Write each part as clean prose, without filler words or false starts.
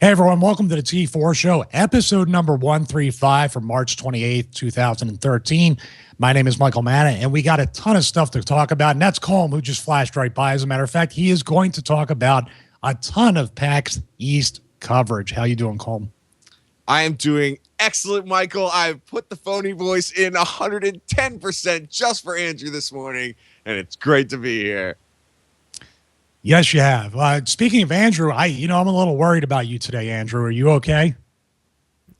Hey everyone, welcome to the T4 Show, episode number 135 from March 28th, 2013. My name is Michael Manna, and we got a ton of stuff to talk about, and that's Colm, who just flashed right by. As a matter of fact, he is going to talk about a ton of PAX East coverage. How you doing, Colm? I am doing excellent, Michael. I've put the phony voice in 110% just for Andrew this morning, and it's great to be here. Yes, you have. Speaking of Andrew, I'm a little worried about you today, Andrew. Are you okay?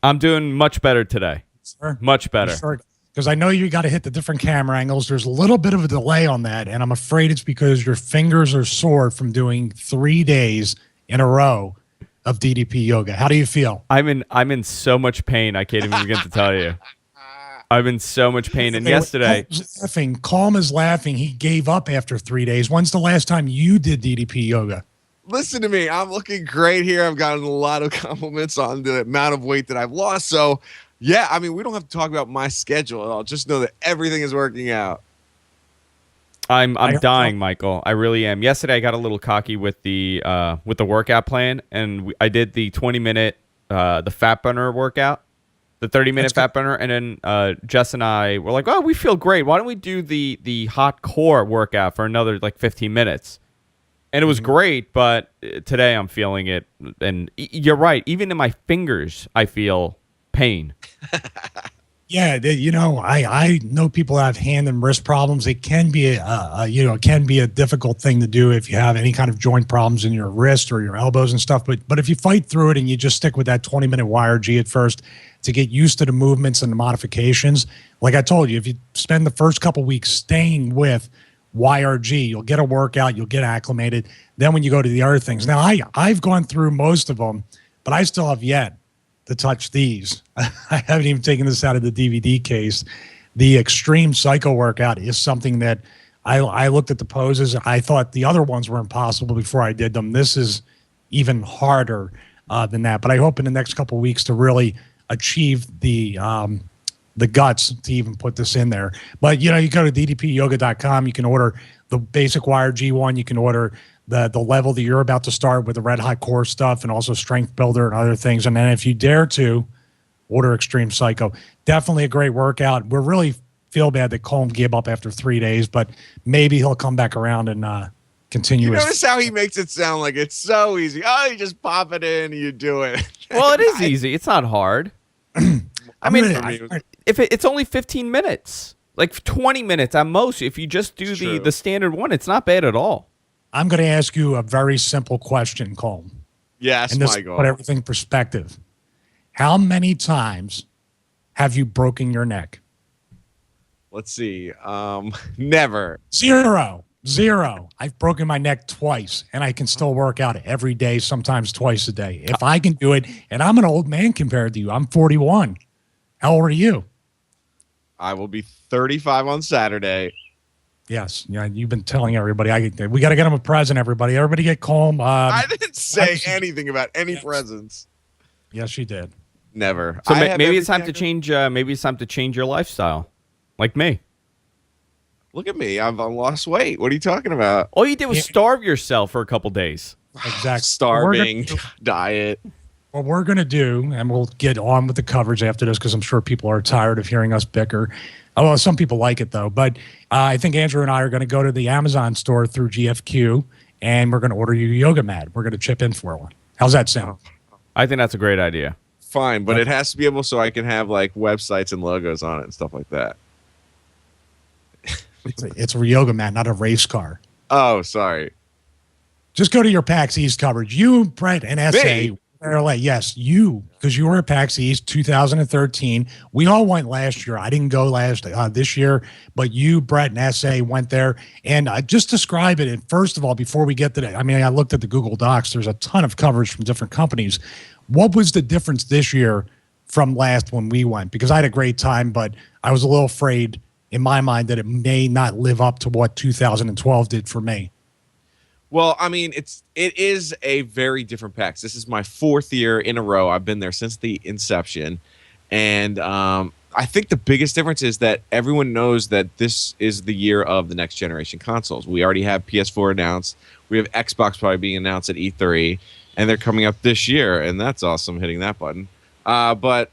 I'm doing much better today. Sir? Much better. Sure? Because I know you got to hit the different camera angles. There's a little bit of a delay on that, and I'm afraid it's because your fingers are sore from doing 3 days in a row of DDP yoga. How do you feel? I'm in so much pain. I can't even begin to tell you. I'm in so much pain. And yesterday, Colm is laughing. He gave up after 3 days. When's the last time you did DDP yoga? Listen to me. I'm looking great here. I've gotten a lot of compliments on the amount of weight that I've lost. So, yeah, I mean, we don't have to talk about my schedule at all. Just know that everything is working out. I'm dying, Michael. I really am. Yesterday, I got a little cocky with the workout plan, and I did the 20-minute the fat burner workout. The 30-minute fat burner, and then Jess and I were like, "Oh, we feel great. Why don't we do the hot core workout for another 15 minutes?" And it was great, but today I'm feeling it, and you're right. Even in my fingers, I feel pain. Yeah, I know people have hand and wrist problems. It can be a difficult thing to do if you have any kind of joint problems in your wrist or your elbows and stuff. But if you fight through it and you just stick with that 20-minute YRG at first to get used to the movements and the modifications, like I told you, if you spend the first couple weeks staying with YRG, you'll get a workout, you'll get acclimated. Then when you go to the other things, now I've gone through most of them, but I still have yet to touch these. I haven't even taken this out of the DVD case. The extreme cycle workout is something that I looked at the poses. I thought the other ones were impossible before I did them. This is even harder than that. But I hope in the next couple of weeks to really achieve the guts to even put this in there. But you go to ddpyoga.com. You can order the basic YRG one. You can order the level that you're about to start with the red hot core stuff, and also strength builder and other things. And then if you dare to, order extreme psycho. Definitely a great workout. We really feel bad that Colm gave up after 3 days, but maybe he'll come back around and continue. You notice how he makes it sound like it's so easy. Oh, you just pop it in and you do it. Well, it is easy. It's not hard. I mean, if it's only 15 minutes, like 20 minutes at most, if you just do the standard one, it's not bad at all. I'm going to ask you a very simple question, Colm. Yes, and this Michael. Put everything in perspective. How many times have you broken your neck? Let's see. Never. Zero. I've broken my neck twice, and I can still work out every day, sometimes twice a day. If I can do it, and I'm an old man compared to you. I'm 41. How old are you? I will be 35 on Saturday. Yes, yeah, you've been telling everybody. We got to get him a present, everybody. Everybody get Colm. I didn't say anything about any presents. Yes, you did. Never. So maybe it's time to change. Maybe it's time to change your lifestyle, like me. Look at me. I've lost weight. What are you talking about? All you did was starve yourself for a couple days. Exactly. Starving, diet. What we're going to do, and we'll get on with the coverage after this because I'm sure people are tired of hearing us bicker. Well, some people like it, though. But I think Andrew and I are going to go to the Amazon store through GFQ, and we're going to order you a yoga mat. We're going to chip in for one. How's that sound? I think that's a great idea. Fine, but it has to be able so I can have like websites and logos on it and stuff like that. It's a yoga mat, not a race car. Oh, sorry. Just go to your PAX East coverage. You, Brett, and SA. Yes, you, because you were at PAX East 2013. We all went last year. I didn't go this year, but you, Brett, and SA went there. And just describe it. And first of all, before we get to that, I mean, I looked at the Google Docs. There's a ton of coverage from different companies. What was the difference this year from last when we went? Because I had a great time, but I was a little afraid in my mind that it may not live up to what 2012 did for me. Well, I mean, it is a very different PAX. This is my 4th year in a row. I've been there since the inception, and I think the biggest difference is that everyone knows that this is the year of the next generation consoles. We already have PS4 announced. We have Xbox probably being announced at E3, and they're coming up this year, and that's awesome, hitting that button. But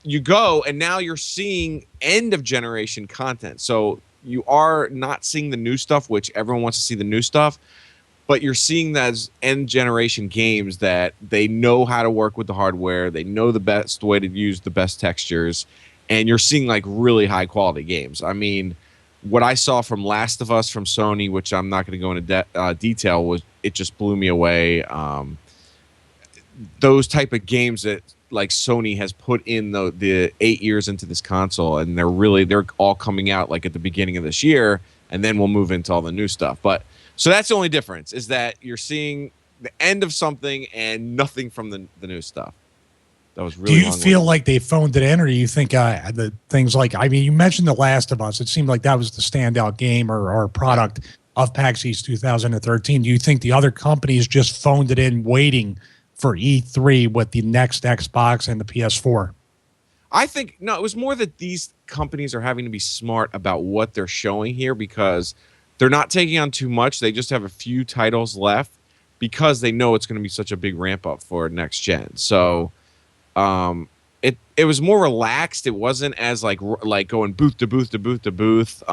you go, and now you're seeing end-of-generation content. So you are not seeing the new stuff, which everyone wants to see the new stuff, but you're seeing those end-generation games that they know how to work with the hardware. They know the best way to use the best textures, and you're seeing like really high-quality games. I mean, what I saw from Last of Us from Sony, which I'm not going to go into detail, was it just blew me away. Those type of games that like Sony has put in the 8 years into this console, and they're all coming out like at the beginning of this year, and then we'll move into all the new stuff. But so that's the only difference, is that you're seeing the end of something and nothing from the new stuff. That was really. Do you feel like they phoned it in, or do you think the things like, I mean, you mentioned The Last of Us. It seemed like that was the standout game or product of PAX East 2013. Do you think the other companies just phoned it in waiting for E3 with the next Xbox and the PS4? I think, no, it was more that these companies are having to be smart about what they're showing here, because they're not taking on too much. They just have a few titles left because they know it's going to be such a big ramp up for next gen. So it was more relaxed. It wasn't as like going booth to booth to booth to booth.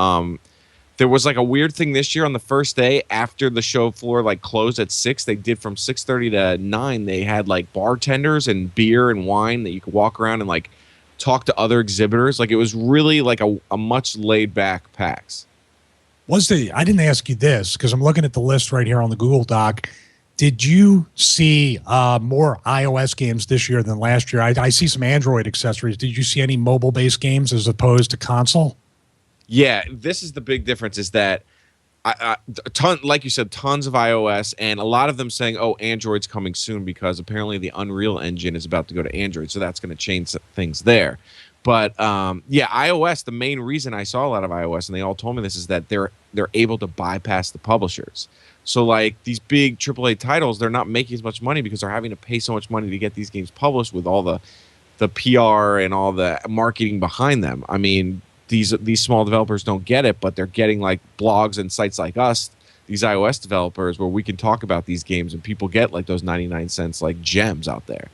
There was like a weird thing this year on the first day after the show floor like closed at 6. They did from 6:30 to 9. They had like bartenders and beer and wine that you could walk around and like talk to other exhibitors. Like it was really like a much laid back PAX. I didn't ask you this because I'm looking at the list right here on the Google Doc. Did you see more iOS games this year than last year? I see some Android accessories. Did you see any mobile-based games as opposed to console? Yeah, this is the big difference, is that like you said, tons of iOS, and a lot of them saying, oh, Android's coming soon, because apparently the Unreal Engine is about to go to Android, so that's going to change things there. But yeah, iOS, the main reason I saw a lot of iOS, and they all told me this, is that they're able to bypass the publishers. So like these big AAA titles, they're not making as much money because they're having to pay so much money to get these games published, with all the PR and all the marketing behind them. I mean, these small developers don't get it, but they're getting like blogs and sites like us, these iOS developers, where we can talk about these games and people get like those 99 cents like gems out there.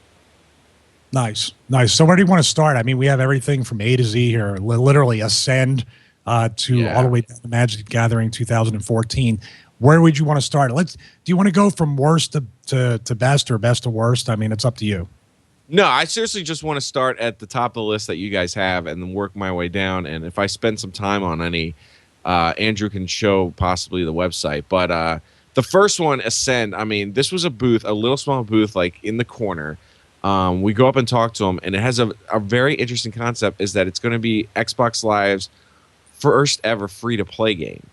Nice. So where do you want to start? I mean, we have everything from A to Z here, literally Ascend to all the way down to Magic the Gathering 2014. Where would you want to start? Do you want to go from worst to best, or best to worst? I mean, it's up to you. No, I seriously just want to start at the top of the list that you guys have and then work my way down. And if I spend some time on any, Andrew can show possibly the website. But the first one, Ascend, I mean, this was a booth, a little small booth, like in the corner. We go up and talk to them, and it has a very interesting concept, is that it's going to be Xbox Live's first ever free-to-play game.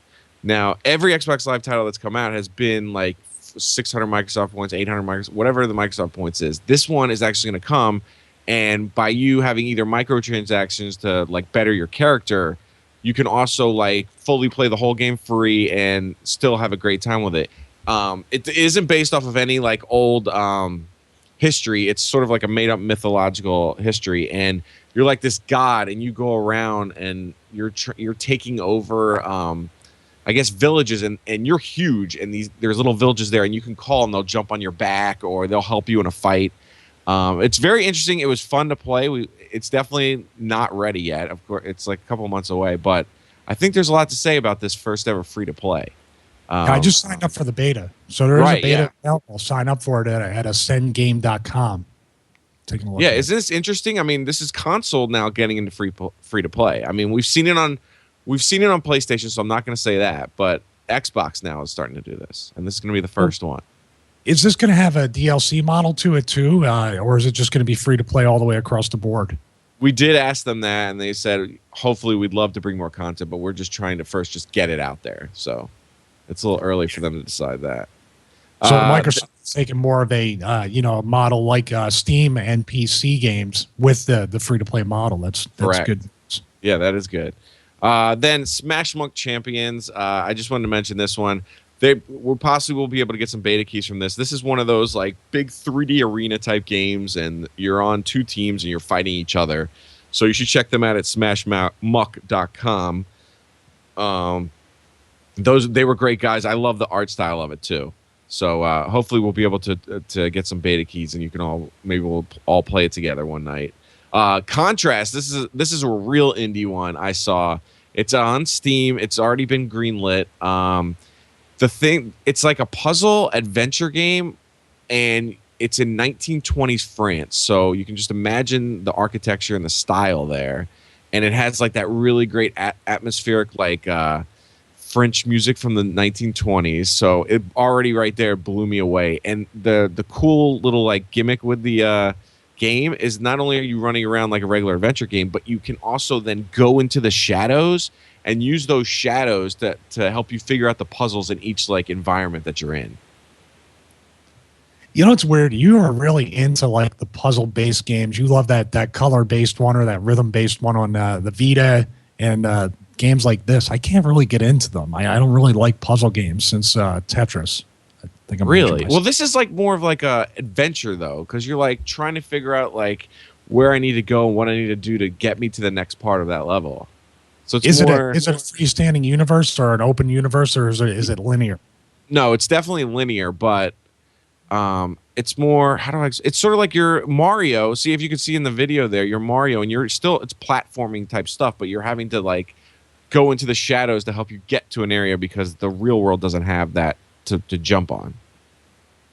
Now, every Xbox Live title that's come out has been like 600 Microsoft points, 800 Microsoft, whatever the Microsoft points is. This one is actually going to come, and by you having either microtransactions to like better your character, you can also like fully play the whole game free and still have a great time with it. It isn't based off of any like old history. It's sort of like a made-up mythological history, and you're like this god, and you go around and you're taking over I guess villages, and you're huge, and there's little villages there, and you can call and they'll jump on your back or they'll help you in a fight. It's very interesting. It was fun to play. It's definitely not ready yet. Of course, it's like a couple months away, but I think there's a lot to say about this first ever free to play. I just signed up for the beta, so there is a beta. Yeah. I'll sign up for it at ascendgame.com. Taking a look. Yeah, is this interesting? I mean, this is console now getting into free to play. I mean, we've seen it on PlayStation, so I'm not going to say that, but Xbox now is starting to do this, and this is going to be the first one. Is this going to have a DLC model to it too, or is it just going to be free to play all the way across the board? We did ask them that, and they said, hopefully we'd love to bring more content, but we're just trying to first just get it out there. So it's a little early for them to decide that. So Microsoft's taking more of a model like Steam and PC games with the free to play model. That's good. Yeah, that is good. Then Smash Monk Champions. I just wanted to mention this one. We possibly will be able to get some beta keys from this. This is one of those like big 3D arena type games, and you're on two teams and you're fighting each other. So you should check them out at smashmuck.com. They were great guys. I love the art style of it too. So hopefully we'll be able to get some beta keys, and you can we'll all play it together one night. Contrast. This is a real indie one I saw. It's on Steam. It's already been greenlit. It's like a puzzle adventure game, and it's in 1920s France. So you can just imagine the architecture and the style there, and it has like that really great atmospheric like French music from the 1920s. So it already right there blew me away. And the cool little like gimmick with the game is not only are you running around like a regular adventure game, but you can also then go into the shadows and use those shadows to help you figure out the puzzles in each like environment that you're in. You know, it's weird. You are really into like the puzzle-based games. You love that color-based one or that rhythm-based one on the Vita, and games like this. I can't really get into them. I don't really like puzzle games since Tetris. I think I'm really well. This is like more of like a adventure though, because you're like trying to figure out like where I need to go and what I need to do to get me to the next part of that level. So it's is it a freestanding universe or an open universe, or is it linear? No, it's definitely linear, but it's more it's sort of like your Mario. See, if you can see in the video there, you're Mario, and it's platforming type stuff, but you're having to like go into the shadows to help you get to an area because the real world doesn't have that to jump on.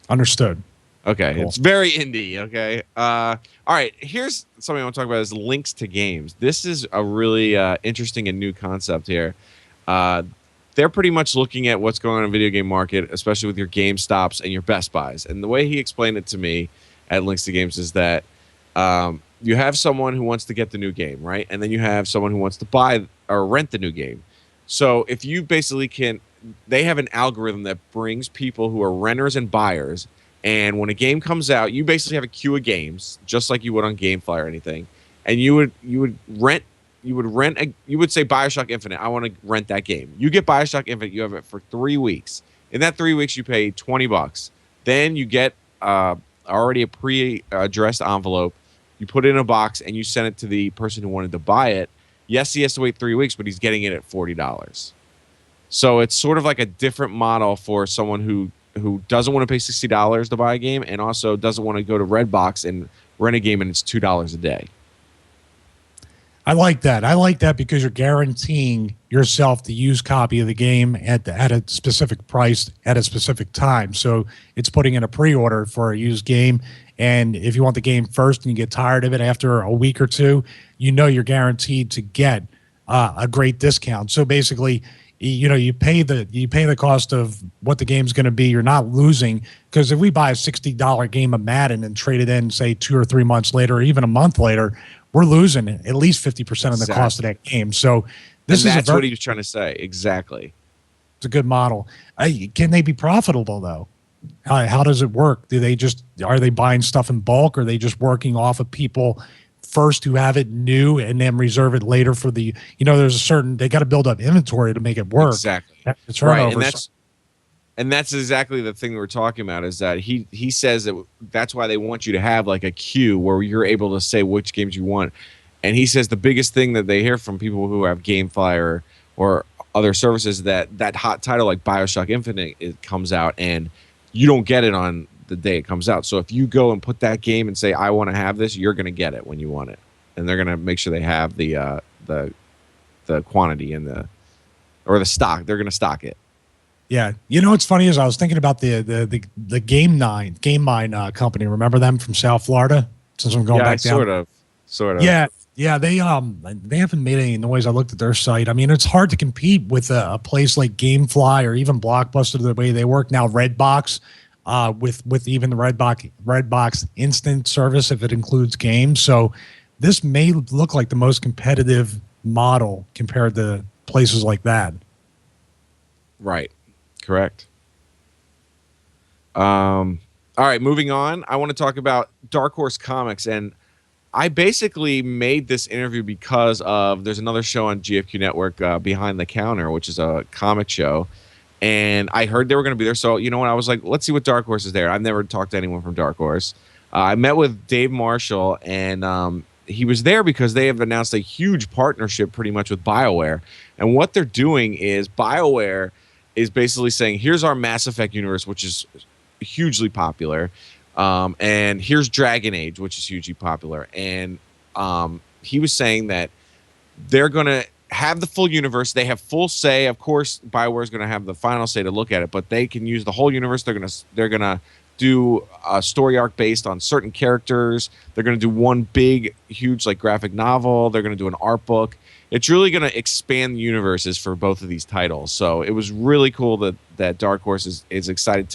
Understood. Okay, cool. It's very indie. Okay, all right. Here's something I want to talk about: is links to games. This is a really interesting and new concept here. They're pretty much looking at what's going on in the video game market, especially with your GameStops and your Best Buys. And the way he explained it to me at Links to Games is that you have someone who wants to get the new game, right? And then you have someone who wants to buy or rent the new game. So if you basically they have an algorithm that brings people who are renters and buyers. And when a game comes out, you basically have a queue of games, just like you would on GameFly or anything. And you would say BioShock Infinite, I want to rent that game. You get BioShock Infinite, you have it for 3 weeks. In that 3 weeks, you pay $20. Then you get already a pre-addressed envelope. You put it in a box and you send it to the person who wanted to buy it. Yes, he has to wait 3 weeks, but he's getting it at $40. So it's sort of like a different model for someone who doesn't want to pay $60 to buy a game and also doesn't want to go to Redbox and rent a game and it's $2 a day. I like that. I like that because you're guaranteeing yourself the used copy of the game at a specific price at a specific time. So it's putting in a pre-order for a used game. And if you want the game first and you get tired of it after a week or two, you know you're guaranteed to get a great discount. So basically, you pay the cost of what the game's going to be. You're not losing, because if we buy a $60 game of Madden and trade it in, say 2 or 3 months later, or even a month later, we're losing at least 50% of the cost of that game. So that's what he was trying to say. Exactly. It's a good model. Can they be profitable though? How does it work? Are they buying stuff in bulk? Or are they just working off of people first who have it new and then reserve it later for the, they got to build up inventory to make it work. Exactly. Right. And that's exactly the thing we're talking about, is that he says that's why they want you to have like a queue where you're able to say which games you want. And he says the biggest thing that they hear from people who have GameFly or other services that hot title like BioShock Infinite, it comes out and you don't get it on the day it comes out. So if you go and put that game and say, I want to have this, you're going to get it when you want it. And they're going to make sure they have the quantity and the stock. They're going to stock it. Yeah. What's funny is I was thinking about the Game Mine company. Remember them from South Florida? Since I'm going back down. Sort of. Yeah. Yeah. They haven't made any noise. I looked at their site. I mean, it's hard to compete with a place like GameFly or even Blockbuster the way they work now. Redbox, with even the Redbox instant service if it includes games. So this may look like the most competitive model compared to places like that. Right. Correct. All right, moving on. I want to talk about Dark Horse Comics, and I basically made this interview because of there's another show on GFQ Network, Behind the Counter, which is a comic show, and I heard they were going to be there. So you know what? I was like, let's see what Dark Horse is there. I've never talked to anyone from Dark Horse. I met with Dave Marshall, and he was there because they have announced a huge partnership pretty much with BioWare. And what they're doing is BioWare is basically saying, here's our Mass Effect universe, which is hugely popular. And here's Dragon Age, which is hugely popular. And he was saying that they're going to have the full universe. They have full say. Of course, BioWare is going to have the final say to look at it, but they can use the whole universe. They're going to do a story arc based on certain characters. They're going to do one big, huge like graphic novel. They're going to do an art book. It's really going to expand the universes for both of these titles. So it was really cool that Dark Horse is excited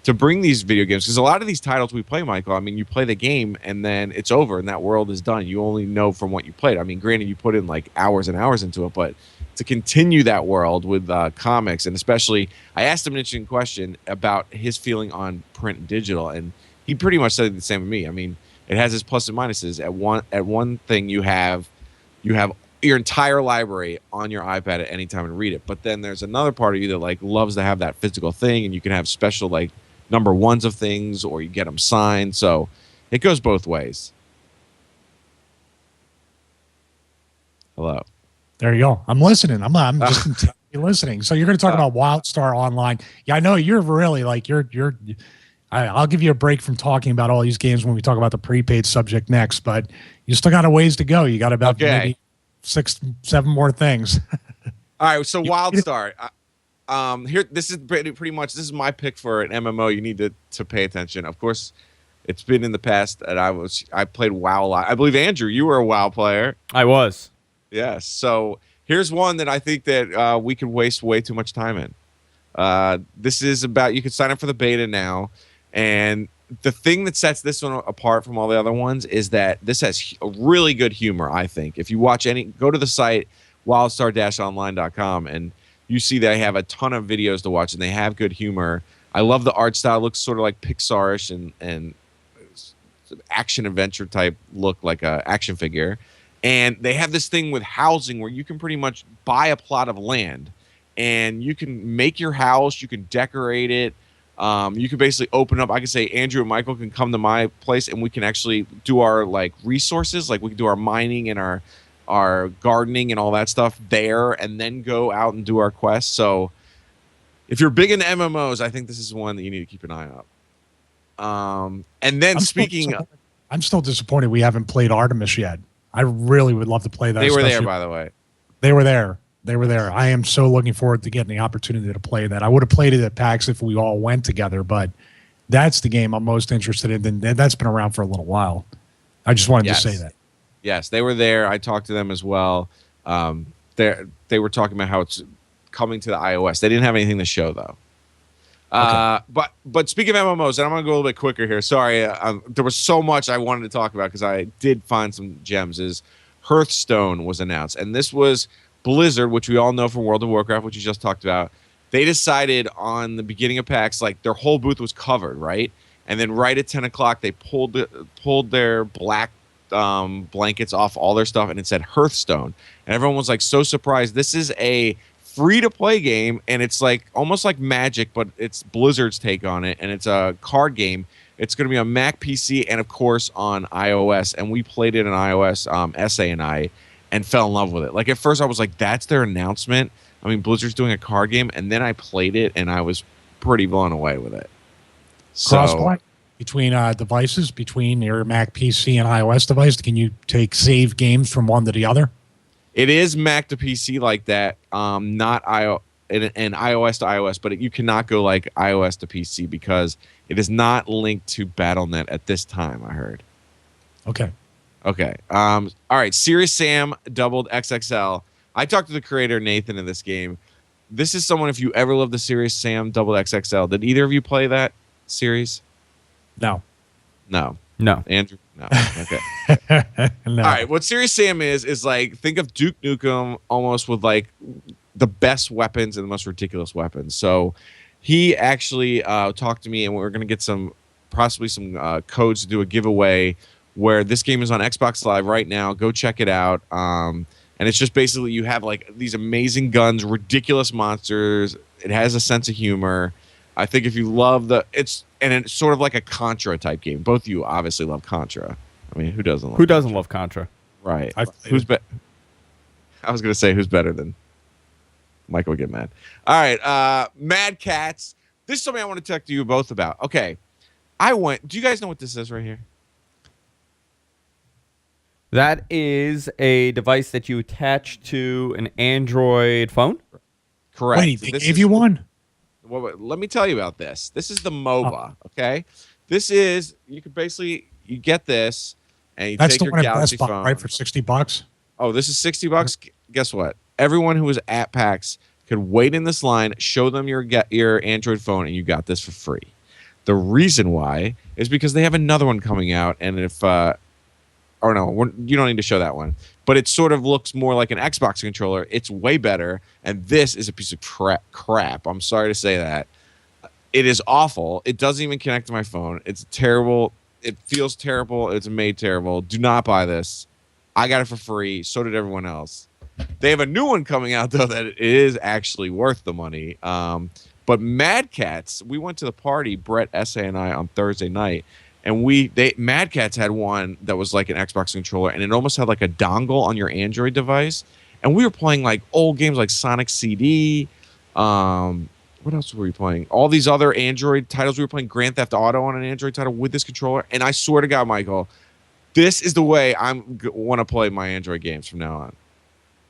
to bring these video games, because a lot of these titles we play, Michael, I mean, you play the game and then it's over and that world is done. You only know from what you played. I mean, granted, you put in like hours and hours into it, but to continue that world with comics, and especially, I asked him an interesting question about his feeling on print and digital, and he pretty much said the same to me. I mean, it has its plus and minuses. At one thing, you have your entire library on your iPad at any time and read it, but then there's another part of you that like loves to have that physical thing, and you can have special like number ones of things, or you get them signed. So it goes both ways. Hello. There you go. I'm listening. I'm just intently listening. So you're going to talk about WildStar Online. Yeah, I know you're really like I'll give you a break from talking about all these games when we talk about the prepaid subject next, but you still got a ways to go. You got about maybe 6-7 more things. All right. So WildStar. Here, this is pretty much, this is my pick for an MMO you need to pay attention. Of course, it's been in the past that I played WoW a lot. I believe, Andrew, you were a WoW player. I was. Yes. So here's one that I think that we could waste way too much time in. This is about, you can sign up for the beta now, and the thing that sets this one apart from all the other ones is that this has a really good humor, I think. If you watch go to the site wildstar-online.com, and you see they have a ton of videos to watch, and they have good humor. I love the art style. It looks sort of like Pixar-ish and action adventure type look, like a action figure. And they have this thing with housing where you can pretty much buy a plot of land, and you can make your house. You can decorate it. You can basically open up. I can say Andrew and Michael can come to my place, and we can actually do our like resources. Like we can do our mining and our gardening and all that stuff there, and then go out and do our quests. So if you're big into MMOs, I think this is one that you need to keep an eye on. And then I'm still disappointed we haven't played Artemis yet. I really would love to play that. They were there, by the way. They were there. I am so looking forward to getting the opportunity to play that. I would have played it at PAX if we all went together, but that's the game I'm most interested in. And that's been around for a little while. I just wanted to say that. Yes, they were there. I talked to them as well. They were talking about how it's coming to the iOS. They didn't have anything to show, though. Okay. But speaking of MMOs, and I'm going to go a little bit quicker here. Sorry, there was so much I wanted to talk about because I did find some gems. Is Hearthstone was announced, and this was Blizzard, which we all know from World of Warcraft, which you just talked about. They decided on the beginning of PAX, like their whole booth was covered, right? And then right at 10 o'clock, they pulled their black blankets off all their stuff, and it said Hearthstone, and everyone was like so surprised. This is a free-to-play game, and it's like almost like Magic, but it's Blizzard's take on it, and it's a card game. It's going to be on Mac, PC, and of course on iOS. And we played it on iOS, SA and I, and fell in love with it. Like at first, I was like, "That's their announcement." I mean, Blizzard's doing a card game, and then I played it, and I was pretty blown away with it. Crossplay between devices, between your Mac, PC, and iOS device. Can you save games from one to the other? It is Mac to PC like that, not and iOS to iOS, but you cannot go like iOS to PC because it is not linked to Battle.net at this time, I heard. Okay. All right, Serious Sam doubled XXL. I talked to the creator, Nathan, in this game. This is someone, if you ever loved the Serious Sam doubled XXL, did either of you play that series? No. Andrew? No. Okay. No. All right. What Serious Sam is like, think of Duke Nukem almost with like the best weapons and the most ridiculous weapons. So he actually talked to me, and we're going to get possibly some codes to do a giveaway where this game is on Xbox Live right now. Go check it out. And it's just basically you have like these amazing guns, ridiculous monsters. It has a sense of humor. I think if you love it's sort of like a Contra type game. Both of you obviously love Contra. I mean, who doesn't love Who doesn't love Contra? Right. Who's better? I was going to say who's better than Michael would get mad. All right. Mad Cats. This is something I want to talk to you both about. Okay. Do you guys know what this is right here? That is a device that you attach to an Android phone? Correct. Wait, they gave you one? Well, let me tell you about this. This is the MOBA, okay? This is, you get this, and you That's take the your one at Galaxy Best Buy, phone. right, for $60? Oh, this is $60? Guess what? Everyone who was at PAX could wait in this line, show them your Android phone, and you got this for free. The reason why is because they have another one coming out, and if you don't need to show that one, but it sort of looks more like an Xbox controller. It's way better, and this is a piece of crap. I'm sorry to say that. It is awful. It doesn't even connect to my phone. It's terrible. It feels terrible. It's made terrible. Do not buy this. I got it for free. So did everyone else. They have a new one coming out, though, that is actually worth the money. But Mad Cats, we went to the party, Brett, Essay, and I, on Thursday night, and Mad Cats had one that was like an Xbox controller, and it almost had like a dongle on your Android device. And we were playing like old games like Sonic CD. What else were we playing? All these other Android titles. We were playing Grand Theft Auto on an Android title with this controller. And I swear to God, Michael, this is the way I want to play my Android games from now on.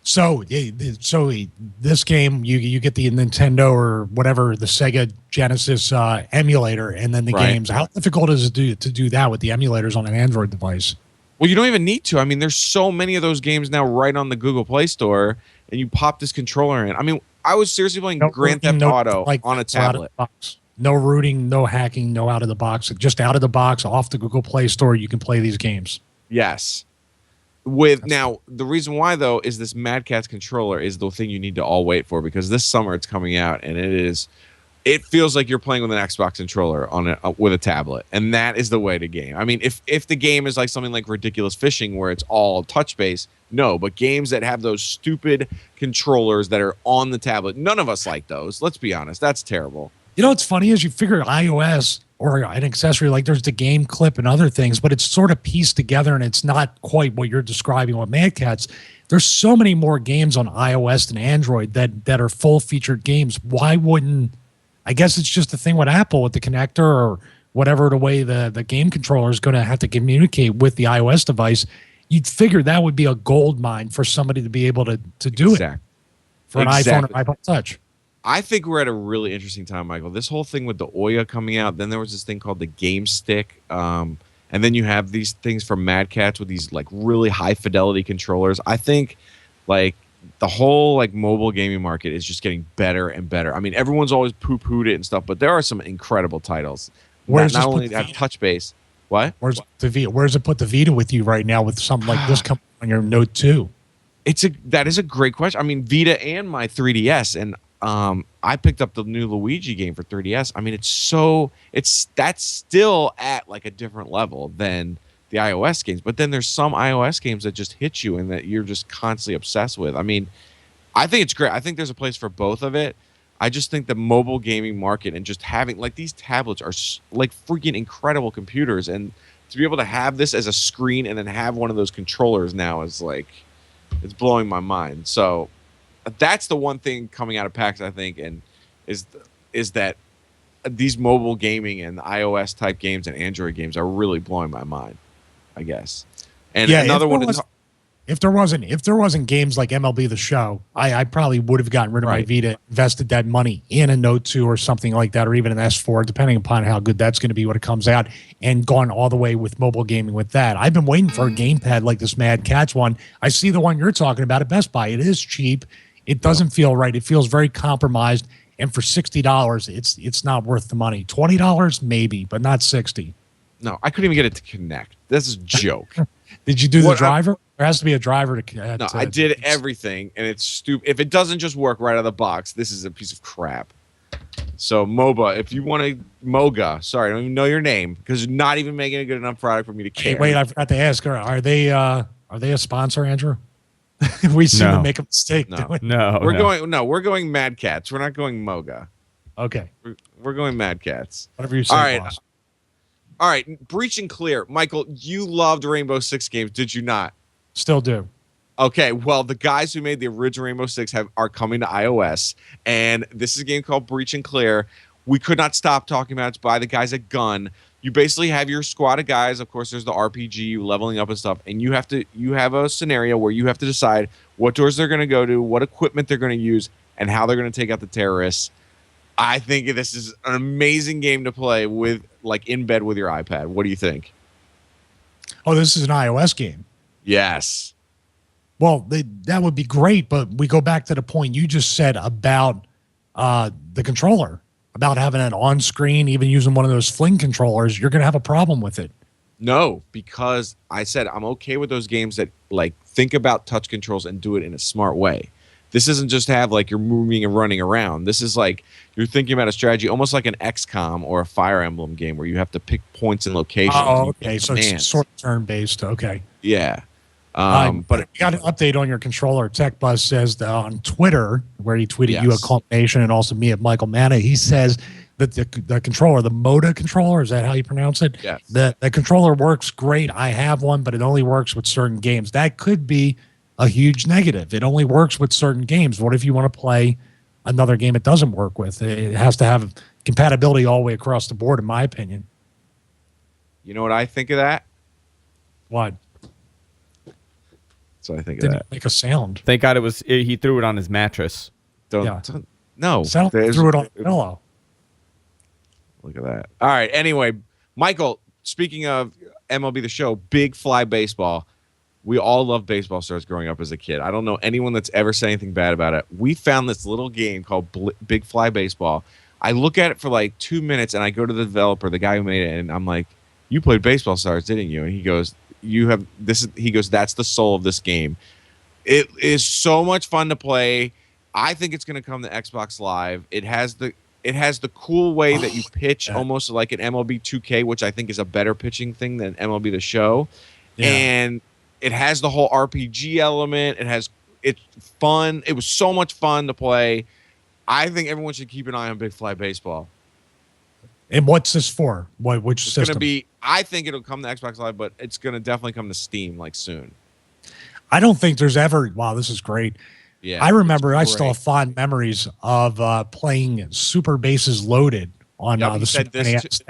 So this game, you get the Nintendo or whatever, the Sega Genesis emulator, and then the games. How difficult is it to do that with the emulators on an Android device? Well, you don't even need to. I mean, there's so many of those games now right on the Google Play Store, and you pop this controller in. I mean, I was seriously playing Grand Theft Auto on a tablet. No rooting, no hacking, no out of the box. Just out of the box, off the Google Play Store, you can play these games. Yes. Now, the reason why, though, is this Mad Catz controller is the thing you need to all wait for, because this summer it's coming out, and it feels like you're playing with an Xbox controller with a tablet, and that is the way to game. I mean, if the game is like something like Ridiculous Fishing where it's all touch-based, no, but games that have those stupid controllers that are on the tablet, none of us like those. Let's be honest. That's terrible. You know what's funny is you figure iOS or an accessory, like there's the game clip and other things, but it's sort of pieced together and it's not quite what you're describing with Mad Catz. There's so many more games on iOS than Android that are full-featured games. Why wouldn't... I guess it's just the thing with Apple with the connector or whatever the way the game controller is going to have to communicate with the iOS device. You'd figure that would be a gold mine for somebody to be able to do it for an iPhone or iPod Touch. I think we're at a really interesting time, Michael. This whole thing with the Ouya coming out, then there was this thing called the Game Stick, and then you have these things from Mad Catz with these like really high fidelity controllers. I think like the whole like mobile gaming market is just getting better and better. I mean, everyone's always poo-pooed it and stuff, but there are some incredible titles. Not only have touch base. What? Where's it put the Vita with you right now with something like this coming on your Note 2? That is a great question. I mean, Vita and my 3DS, and I picked up the new Luigi game for 3DS. I mean, that's still at like a different level than the iOS games. But then there's some iOS games that just hit you and that you're just constantly obsessed with. I mean, I think it's great. I think there's a place for both of it. I just think the mobile gaming market and just having like these tablets are like freaking incredible computers, and to be able to have this as a screen and then have one of those controllers now is like, it's blowing my mind. So that's the one thing coming out of PAX, I think, and is that these mobile gaming and iOS type games and Android games are really blowing my mind, I guess. And another one is, if there wasn't games like MLB The Show, I probably would have gotten rid of my Vita, invested that money in a Note 2 or something like that, or even an S4, depending upon how good that's going to be when it comes out, and gone all the way with mobile gaming with that. I've been waiting for a gamepad like this Mad Catz one. I see the one you're talking about at Best Buy. It is cheap. It doesn't feel right. It feels very compromised. And for $60, it's not worth the money. $20 maybe, but not $60. No, I couldn't even get it to connect. This is a joke. Did you do the driver? There has to be a driver to. No, I did everything, and it's stupid. If it doesn't just work right out of the box, this is a piece of crap. So MOBA, if you want to Moga, sorry, I don't even know your name because you're not even making a good enough product for me to care. Hey, wait, I forgot to ask. Are they a sponsor, Andrew? We seem to make a mistake. No, we're going Mad Catz. We're not going Moga. Okay, we're going Mad Catz. Whatever you say. All right. Boss. All right, Breach and Clear. Michael, you loved Rainbow Six games, did you not? Still do. Okay, well, the guys who made the original Rainbow Six are coming to iOS, and this is a game called Breach and Clear. We could not stop talking about it. It's by the guys at Gun. You basically have your squad of guys. Of course, there's the RPG, leveling up and stuff, and you have a scenario where you have to decide what doors they're going to go to, what equipment they're going to use, and how they're going to take out the terrorists. I think this is an amazing game to play with, like, in bed with your iPad. What do you think? Oh, this is an iOS game. Yes. Well, that would be great, but we go back to the point you just said about the controller, about having it on screen, even using one of those Fling controllers. You're going to have a problem with it. No, because I said I'm okay with those games that, like, think about touch controls and do it in a smart way. This isn't just have, like, you're moving and running around. This is like you're thinking about a strategy, almost like an XCOM or a Fire Emblem game where you have to pick points and locations. Oh, okay. So it's sort of turn-based. Okay. Yeah. But you got an update on your controller. TechBuzz says that on Twitter, where he tweeted you at Culmination and also me at Michael Manna, he says that the controller, the Moda controller, is that how you pronounce it? Yes. The controller works great. I have one, but it only works with certain games. That could be a huge negative. It only works with certain games. What if you want to play another game it doesn't work with? It has to have compatibility all the way across the board, in my opinion. You know what I think of that? What? So I think Didn't of that. make a sound. Thank God he threw it on his mattress. No. Threw it on the pillow. Look at that. All right. Anyway, Michael, speaking of MLB The Show, Big Fly Baseball. We all loved baseball stars growing up as a kid. I don't know anyone that's ever said anything bad about it. We found this little game called Big Fly Baseball. I look at it for like 2 minutes, and I go to the developer, the guy who made it, and I'm like, "You played baseball stars, didn't you?" And he goes, "You have this." He goes, "That's the soul of this game." It is so much fun to play. I think it's going to come to Xbox Live. It has the cool way that you pitch, almost like an MLB 2K, which I think is a better pitching thing than MLB The Show, and it has the whole RPG element. It's fun. It was so much fun to play. I think everyone should keep an eye on Big Fly Baseball. And what's this for? Which system? It's going to be. I think it'll come to Xbox Live, but it's going to definitely come to Steam like soon. I don't think there's ever. Wow, this is great. Yeah, I remember. I still have fond memories of playing Super Bases Loaded on the Super NES.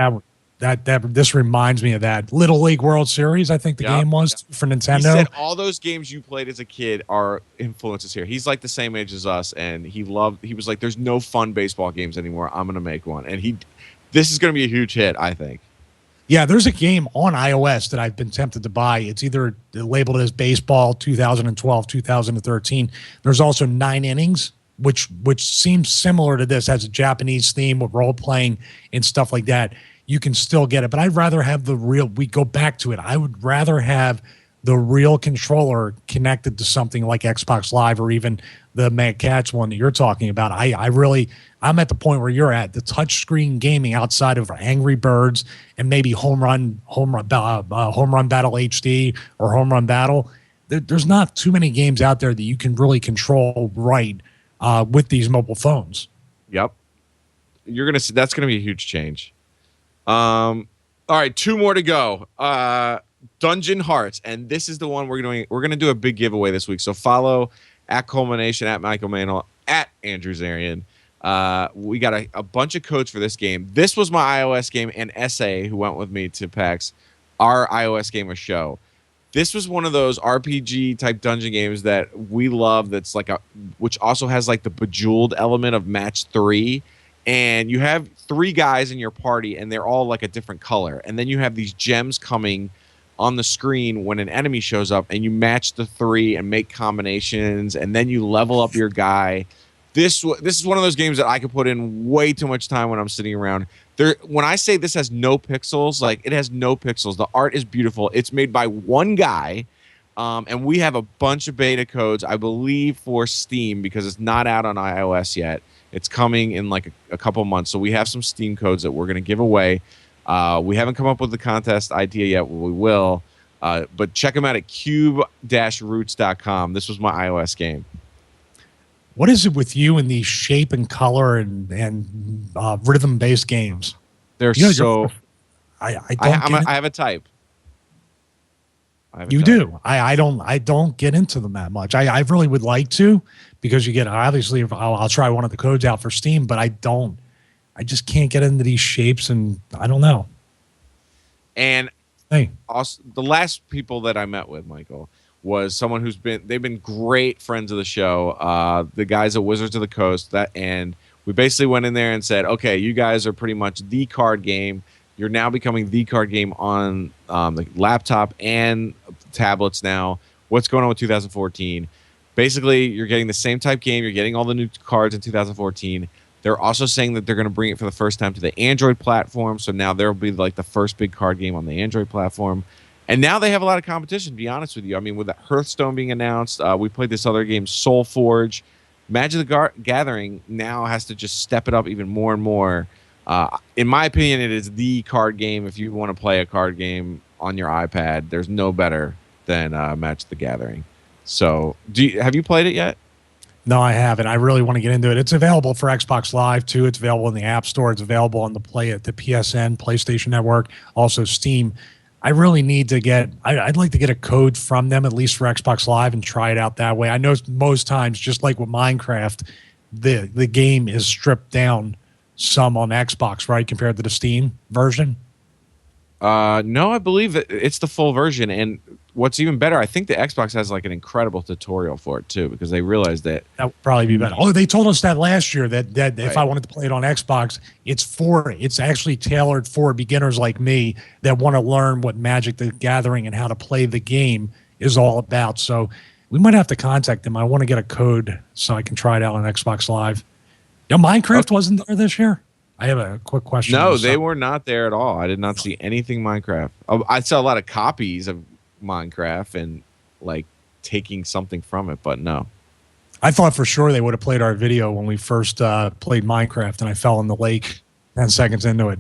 This reminds me of that Little League World Series. I think the game was for Nintendo. He said all those games you played as a kid are influences here. He's like the same age as us, and he was like, "There's no fun baseball games anymore. I'm gonna make one." And this is gonna be a huge hit, I think. Yeah, there's a game on iOS that I've been tempted to buy. It's either labeled as Baseball 2012, 2013. There's also 9 Innings, which seems similar to this, has a Japanese theme with role playing and stuff like that. You can still get it, but I'd rather have the real. We go back to it. I would rather have the real controller connected to something like Xbox Live or even the Mad Catz one that you're talking about. I'm at the point where you're at. The touchscreen gaming outside of Angry Birds and maybe Home Run Battle HD or Home Run Battle. There's not too many games out there that you can really control right with these mobile phones. Yep, that's gonna be a huge change. All right, 2 more to go. Dungeon Hearts, and this is the one we're gonna do a big giveaway this week. So follow at Culmination, at Michael Manel, at Andrew Zarian. We got a bunch of codes for this game. This was my iOS game, and SA, who went with me to PAX, our iOS game of show. This was one of those RPG type dungeon games that we love. That's like which also has like the Bejeweled element of match 3. And you have 3 guys in your party, and they're all like a different color. And then you have these gems coming on the screen when an enemy shows up, and you match the 3 and make combinations, and then you level up your guy. This is one of those games that I could put in way too much time when I'm sitting around. When I say this has no pixels, like it has no pixels. The art is beautiful. It's made by one guy, and we have a bunch of beta codes, I believe, for Steam because it's not out on iOS yet. It's coming in like a couple months. So we have some Steam codes that we're going to give away. We haven't come up with the contest idea yet. We will. But check them out at cube-roots.com. This was my iOS game. What is it with you and these shape and color and rhythm-based games? They're so... I have a type. You do. I don't get into them that much. I really would like to, because you get, obviously I'll try one of the codes out for Steam, but I just can't get into these shapes, and I don't know. And also, the last people that I met with, Michael, was someone they've been great friends of the show. The guys at Wizards of the Coast, and we basically went in there and said, okay, you guys are pretty much the card game. You're now becoming the card game on the laptop and tablets now. What's going on with 2014? Basically, you're getting the same type game. You're getting all the new cards in 2014. They're also saying that they're going to bring it for the first time to the Android platform. So now there will be like the first big card game on the Android platform. And now they have a lot of competition, to be honest with you. I mean, with the Hearthstone being announced, we played this other game, Soul Forge. Magic the Gathering now has to just step it up even more and more. In my opinion, it is the card game. If you want to play a card game on your iPad, there's no better than Magic the Gathering. So have you played it yet? No, I haven't. I really want to get into it. It's available for Xbox Live too. It's available in the App Store. It's available on the PSN, PlayStation Network, also Steam. I really need to I'd like to get a code from them, at least for Xbox Live, and try it out that way. I know most times, just like with Minecraft, the game is stripped down some on Xbox, right, compared to the Steam version. No, I believe it's the full version. And what's even better, I think the Xbox has like an incredible tutorial for it too, because they realized that would probably be better. Oh, they told us that last year that right. If I wanted to play it on Xbox, it's actually tailored for beginners like me that want to learn what Magic the Gathering and how to play the game is all about. So we might have to contact them. I want to get a code so I can try it out on Xbox Live. Minecraft wasn't there this year? I have a quick question. No, they were not there at all. I did not see anything Minecraft. I saw a lot of copies of Minecraft and like taking something from it, but no. I thought for sure they would have played our video when we first played Minecraft, and I fell in the lake 10 seconds into it.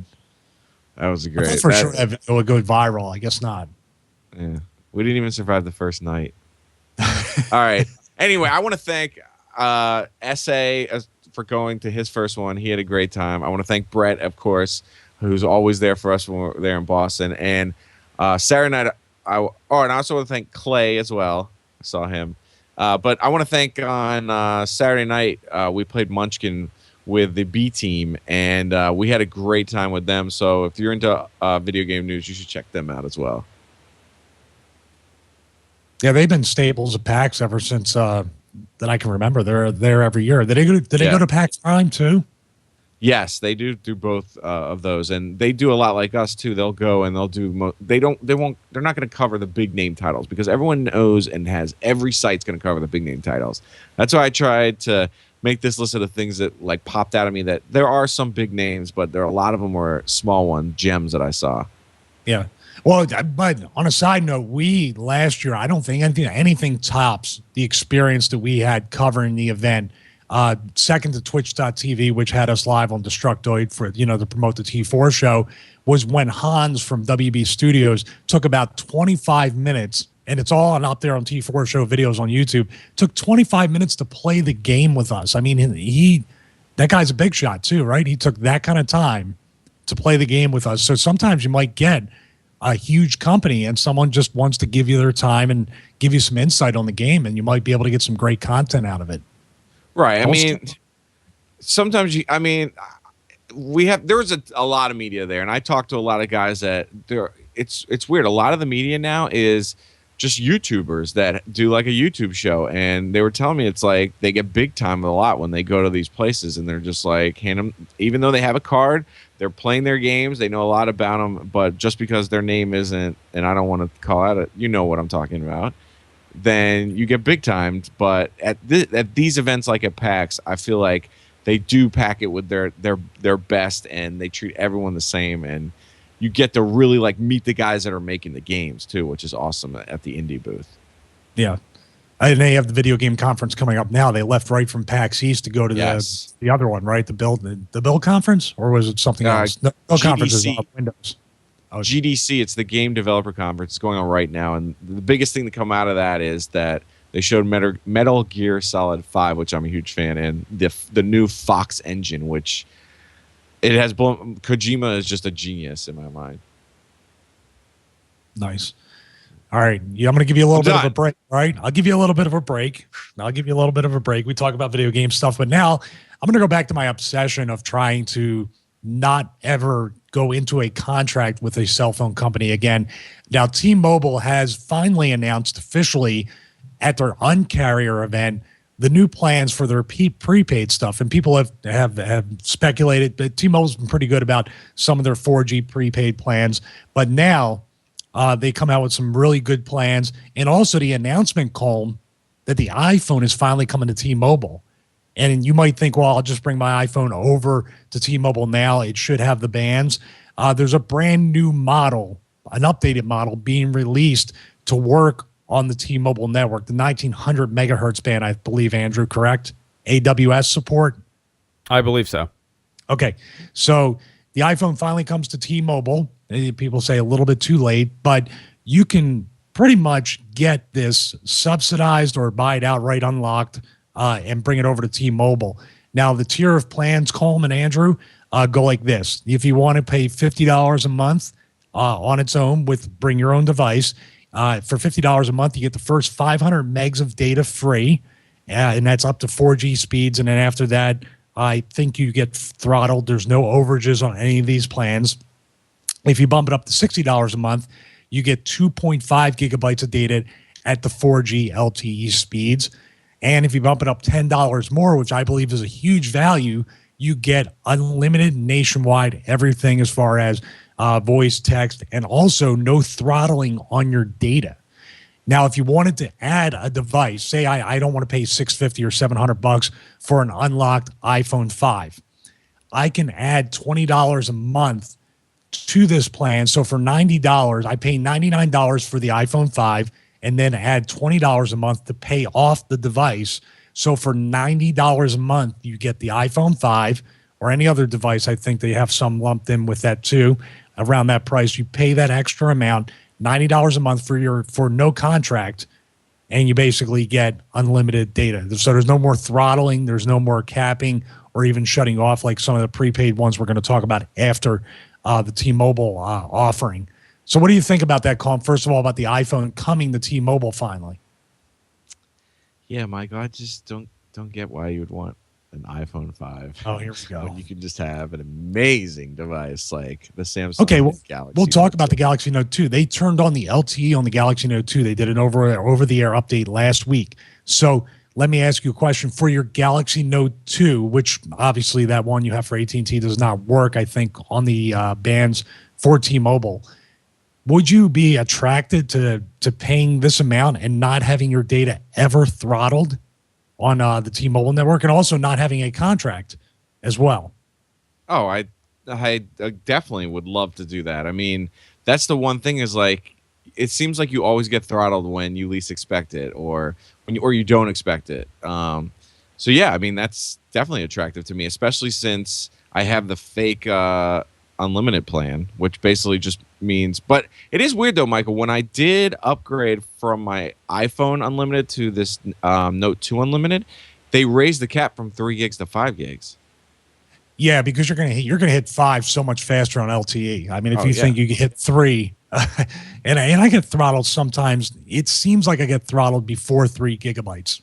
That was great. I thought for sure that video would go viral. I guess not. Yeah, we didn't even survive the first night. All right. Anyway, I want to thank SA for going to his first one. He had a great time. I want to thank Brett, of course, who's always there for us when we're there in Boston. And Saturday night, and I also want to thank Clay as well. I saw him. But I want to thank on Saturday night, we played Munchkin with the B team, and we had a great time with them. So if you're into video game news, you should check them out as well. Yeah, they've been staples of PAX ever since that I can remember. They're there every year. Did they go to PAX Prime too? Yes, they do both of those, and they do a lot like us too. They'll go and they'll do. They're not going to cover the big name titles because everyone knows and has every site's going to cover the big name titles. That's why I tried to make this list of the things that like popped out at me. That there are some big names, but there are a lot of them were small one gems that I saw. Yeah. Well, but on a side note, we last year, I don't think anything tops the experience that we had covering the event. Second to Twitch.tv, which had us live on Destructoid for, to promote the T4 show, was when Hans from WB Studios took about 25 minutes, and it's all up there on T4 show videos on YouTube, took 25 minutes to play the game with us. I mean, that guy's a big shot too, right? He took that kind of time to play the game with us. So sometimes you might get a huge company and someone just wants to give you their time and give you some insight on the game, and you might be able to get some great content out of it. Right. I mean, sometimes there was a lot of media there, and I talked to a lot of guys that it's weird. A lot of the media now is just YouTubers that do like a YouTube show, and they were telling me it's like they get big time a lot when they go to these places, and they're just like hand them, even though they have a card, they're playing their games, they know a lot about them, but just because their name isn't, and I don't want to call out it, you know what I'm talking about, then you get big timed. But at these events like at PAX, I feel like they do pack it with their best, and they treat everyone the same, and you get to really like meet the guys that are making the games too, which is awesome at the indie booth. Yeah. And they have the video game conference coming up now. They left right from PAX East to go to the other one, right? The build conference, or was it something else? The build conference is on Windows. Oh, GDC, it's the Game Developer Conference. It's going on right now, and the biggest thing to come out of that is that they showed Metal Gear Solid 5, which I'm a huge fan, and the new Fox engine, which it has blown. Kojima is just a genius in my mind. Nice. All right. Yeah, I'm going to give you a little bit of a break. All right. I'll give you a little bit of a break. We talk about video game stuff, but now I'm going to go back to my obsession of trying to not ever go into a contract with a cell phone company again. Now, T-Mobile has finally announced officially at their Uncarrier event the new plans for their prepaid stuff. And people have speculated that T-Mobile's been pretty good about some of their 4G prepaid plans. But now they come out with some really good plans. And also the announcement, Colm, that the iPhone is finally coming to T-Mobile. And you might think, well, I'll just bring my iPhone over to T-Mobile now. It should have the bands. There's a brand new model, an updated model being released to work on the T-Mobile network, the 1900 megahertz band, I believe, Andrew, correct? AWS support? I believe so. Okay. So the iPhone finally comes to T-Mobile. People say a little bit too late, but you can pretty much get this subsidized or buy it outright unlocked and bring it over to T-Mobile. Now, the tier of plans, Colm and Andrew, go like this. If you want to pay $50 a month on its own with bring your own device, for $50 a month, you get the first 500 megs of data free, and that's up to 4G speeds. And then after that, I think you get throttled. There's no overages on any of these plans. If you bump it up to $60 a month, you get 2.5 gigabytes of data at the 4G LTE speeds. And if you bump it up $10 more, which I believe is a huge value, you get unlimited nationwide everything as far as voice, text, and also no throttling on your data. Now, if you wanted to add a device, say I don't want to pay $650 or $700 for an unlocked iPhone 5, I can add $20 a month to this plan. So for $90, I pay $99 for the iPhone 5 and then add $20 a month to pay off the device. So for $90 a month, you get the iPhone 5 or any other device. I think they have some lumped in with that too. Around that price, you pay that extra amount, $90 a month for no contract, and you basically get unlimited data. So there's no more throttling, there's no more capping or even shutting off like some of the prepaid ones we're going to talk about after the T-Mobile offering. So what do you think about that, Colm? First of all, about the iPhone coming to T-Mobile finally. Yeah, Michael, I just don't get why you would want an iPhone 5. Oh, here we go. When you can just have an amazing device like the Samsung Galaxy. We'll talk about the Galaxy Note 2. They turned on the LTE on the Galaxy Note 2. They did an over-the-air update last week. So let me ask you a question. For your Galaxy Note 2, which obviously that one you have for AT&T does not work, I think, on the bands for T-Mobile, would you be attracted to paying this amount and not having your data ever throttled on the T-Mobile network, and also not having a contract as well? Oh, I definitely would love to do that. I mean, that's the one thing is like, it seems like you always get throttled when you least expect it, or you don't expect it. So yeah, I mean, that's definitely attractive to me, especially since I have the fake unlimited plan, which basically just means, but it is weird though, Michael, when I did upgrade from my iPhone unlimited to this Note 2 unlimited, they raised the cap from 3 gigs to 5 gigs. Yeah, because you're gonna hit 5 so much faster on LTE. I mean, if you think you can hit 3, and I get throttled sometimes. It seems like I get throttled before 3 gigabytes.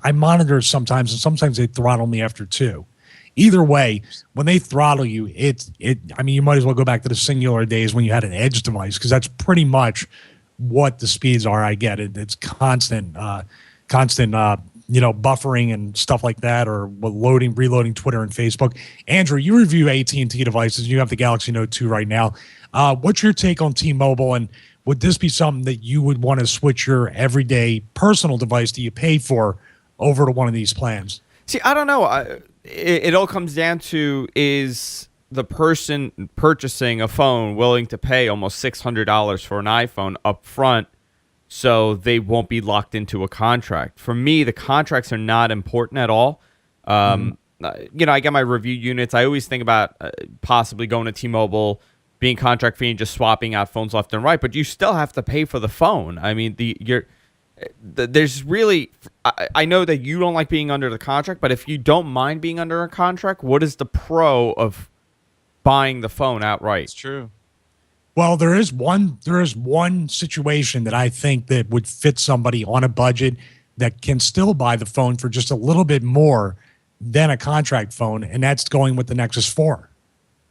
I monitor sometimes, and sometimes they throttle me after 2. Either way, when they throttle you, I mean, you might as well go back to the singular days when you had an edge device, because that's pretty much what the speeds are. I get it. It's constant, buffering and stuff like that, or reloading Twitter and Facebook. Andrew, you review AT&T devices. You have the Galaxy Note 2 right now. What's your take on T-Mobile, and would this be something that you would want to switch your everyday personal device that you pay for over to one of these plans? See, I don't know. It all comes down to, is the person purchasing a phone willing to pay almost $600 for an iPhone up front so they won't be locked into a contract? For me, the contracts are not important at all. I get my review units. I always think about possibly going to T-Mobile, being contract free and just swapping out phones left and right, but you still have to pay for the phone. I mean, there's really, I know that you don't like being under the contract, but if you don't mind being under a contract, what is the pro of buying the phone outright? It's true. Well, there is one situation that I think that would fit somebody on a budget that can still buy the phone for just a little bit more than a contract phone, and that's going with the Nexus 4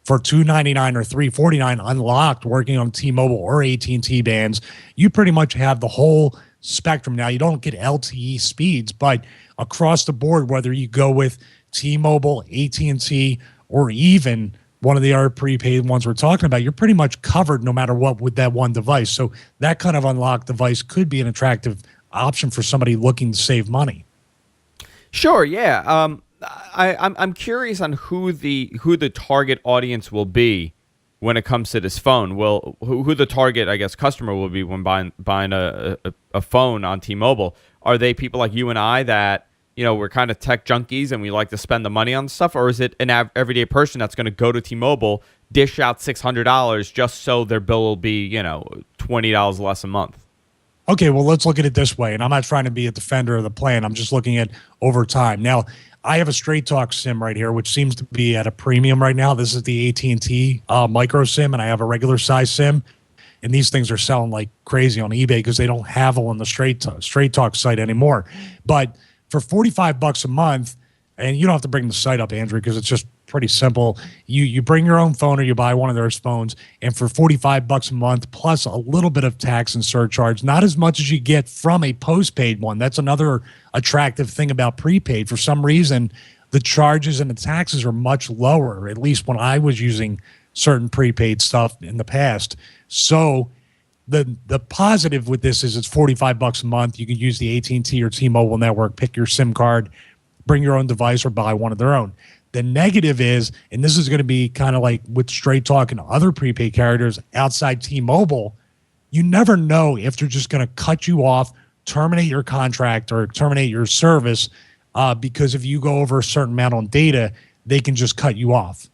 for $299 or $349 unlocked, working on T-Mobile or AT&T bands. You pretty much have the whole spectrum. Now, you don't get LTE speeds, but across the board, whether you go with T-Mobile, AT&T, or even one of the other prepaid ones we're talking about, you're pretty much covered no matter what with that one device. So that kind of unlocked device could be an attractive option for somebody looking to save money. Sure, yeah. I'm curious on who the target audience will be when it comes to this phone. Well, who the target, I guess, customer will be when buying a phone on T-Mobile. Are they people like you and I that, you know, we're kind of tech junkies and we like to spend the money on stuff, or is it an everyday person that's going to go to T-Mobile, dish out $600 just so their bill will be, you know, $20 less a month? Okay, well, let's look at it this way, and I'm not trying to be a defender of the plan. I'm just looking at over time. Now, I have a Straight Talk SIM right here, which seems to be at a premium right now. This is the AT&T micro SIM, and I have a regular size SIM. And these things are selling like crazy on eBay because they don't have them on the Straight Talk site anymore. But for $45 a month, and you don't have to bring the site up, Andrew, because it's just pretty simple. You bring your own phone or you buy one of those phones, and for $45 a month plus a little bit of tax and surcharge, not as much as you get from a postpaid one. That's another attractive thing about prepaid. For some reason, the charges and the taxes are much lower, at least when I was using certain prepaid stuff in the past. So the positive with this is it's $45 a month. You can use the AT&T or T-Mobile network, pick your SIM card, bring your own device, or buy one of their own. The negative is, and this is going to be kind of like with Straight Talk and other prepaid carriers outside T-Mobile, you never know if they're just going to cut you off, terminate your contract, or terminate your service because if you go over a certain amount on data, they can just cut you off.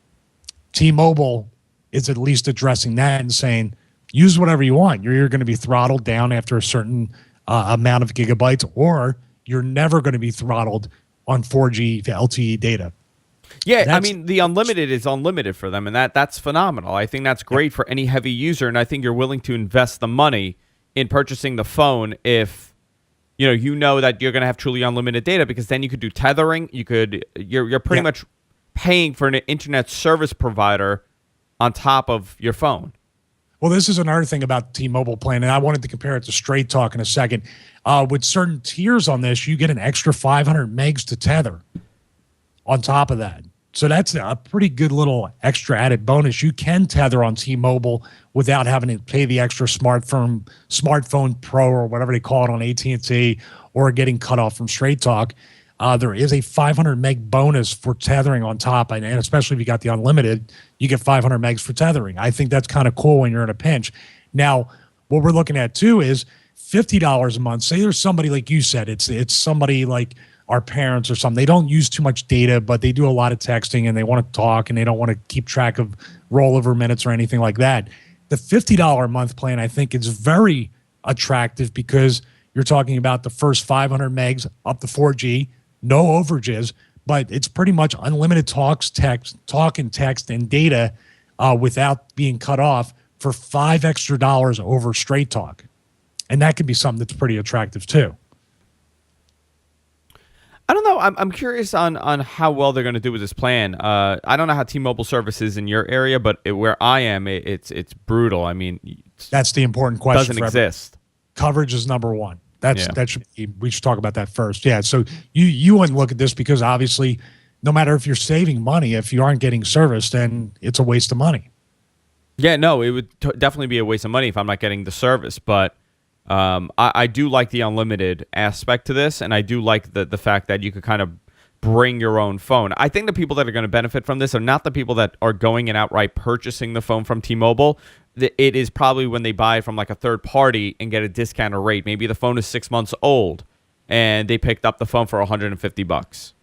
T-Mobile is at least addressing that and saying, use whatever you want. You're going to be throttled down after a certain amount of gigabytes, or you're never going to be throttled on 4G LTE data. Yeah, I mean, the unlimited is unlimited for them, and that's phenomenal. I think that's great for any heavy user, and I think you're willing to invest the money in purchasing the phone if you know that you're going to have truly unlimited data, because then you could do tethering. You're pretty much paying for an internet service provider on top of your phone. Well, this is another thing about the T-Mobile plan, and I wanted to compare it to Straight Talk in a second. With certain tiers on this, you get an extra 500 megs to tether on top of that. So that's a pretty good little extra added bonus. You can tether on T-Mobile without having to pay the extra smartphone Pro or whatever they call it on AT&T, or getting cut off from Straight Talk. There is a 500 meg bonus for tethering on top, and especially if you got the unlimited, you get 500 megs for tethering. I think that's kind of cool when you're in a pinch. Now, what we're looking at too is $50 a month. Say there's somebody like you said, it's somebody like our parents or something. They don't use too much data, but they do a lot of texting and they want to talk and they don't want to keep track of rollover minutes or anything like that. The $50 a month plan, I think, is very attractive because you're talking about the first 500 megs up to 4G, no overages, but it's pretty much unlimited talk and text and data without being cut off for $5 extra over Straight Talk. And that could be something that's pretty attractive too. I don't know. I'm curious on how well they're going to do with this plan. I don't know how T-Mobile service is in your area, but where I am, it's brutal. I mean, that's the important question. Doesn't exist. Coverage is number one. We should talk about that first. Yeah. So you wouldn't look at this because obviously, no matter if you're saving money, if you aren't getting service, then it's a waste of money. Yeah. No, it would definitely be a waste of money if I'm not getting the service, but. I do like the unlimited aspect to this, and I do like the fact that you could kind of bring your own phone. I think the people that are going to benefit from this are not the people that are going and outright purchasing the phone from T-Mobile. It is probably when they buy it from like a third party and get a discounted rate. Maybe the phone is 6 months old, and they picked up the phone for $150.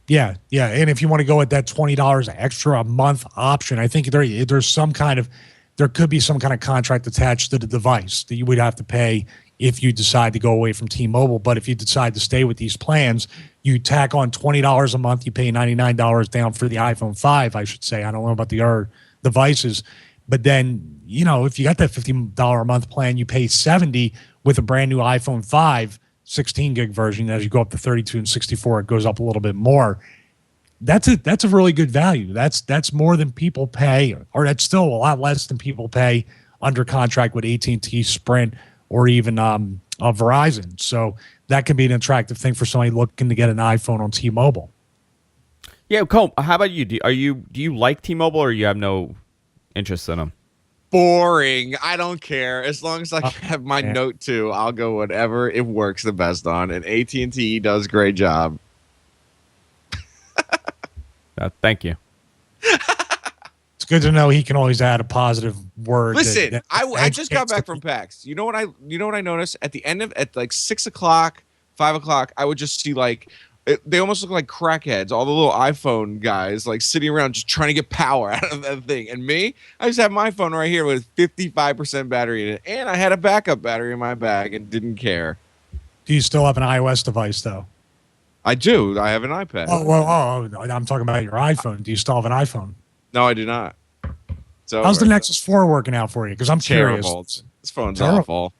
Yeah, and if you want to go at that $20 extra a month option, I think there could be some kind of contract attached to the device that you would have to pay if you decide to go away from T-Mobile. But if you decide to stay with these plans, you tack on $20 a month. You pay $99 down for the iPhone 5, I should say. I don't know about the other devices. But then, if you got that $15 a month plan, you pay $70 with a brand new iPhone 5, 16 gig version. As you go up to 32 and 64, it goes up a little bit more. That's a really good value. That's more than people pay, or that's still a lot less than people pay under contract with AT&T, Sprint, or even Verizon. So that can be an attractive thing for somebody looking to get an iPhone on T-Mobile. Yeah, Colm, how about you? Do you like T-Mobile, or you have no interest in them? Boring. I don't care. As long as I have my Note 2, I'll go whatever it works the best on. And AT&T does a great job. Thank you. It's good to know he can always add a positive word. Listen, I just got back from PAX. You know what I noticed at the end at like 6 o'clock, 5 o'clock, I would just see they almost look like crackheads, all the little iPhone guys like sitting around just trying to get power out of that thing. And me, I just have my phone right here with 55% battery in it, and I had a backup battery in my bag and didn't care. Do you still have an iOS device though? I do. I have an iPad. I'm talking about your iPhone. Do you still have an iPhone? No, I do not. So how's the Nexus 4 working out for you? Because I'm terrible. curious. This phone's awful.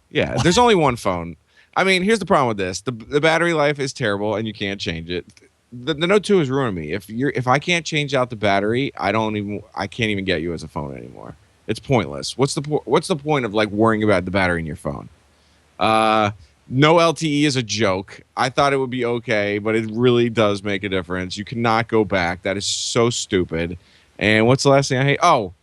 Yeah, there's only one phone. I mean, here's the problem with this: the battery life is terrible, and you can't change it. The Note 2 is ruining me. If I can't change out the battery, I can't even get you as a phone anymore. It's pointless. What's the point of worrying about the battery in your phone? No LTE is a joke. I thought it would be okay, but it really does make a difference. You cannot go back. That is so stupid. And what's the last thing I hate? Oh,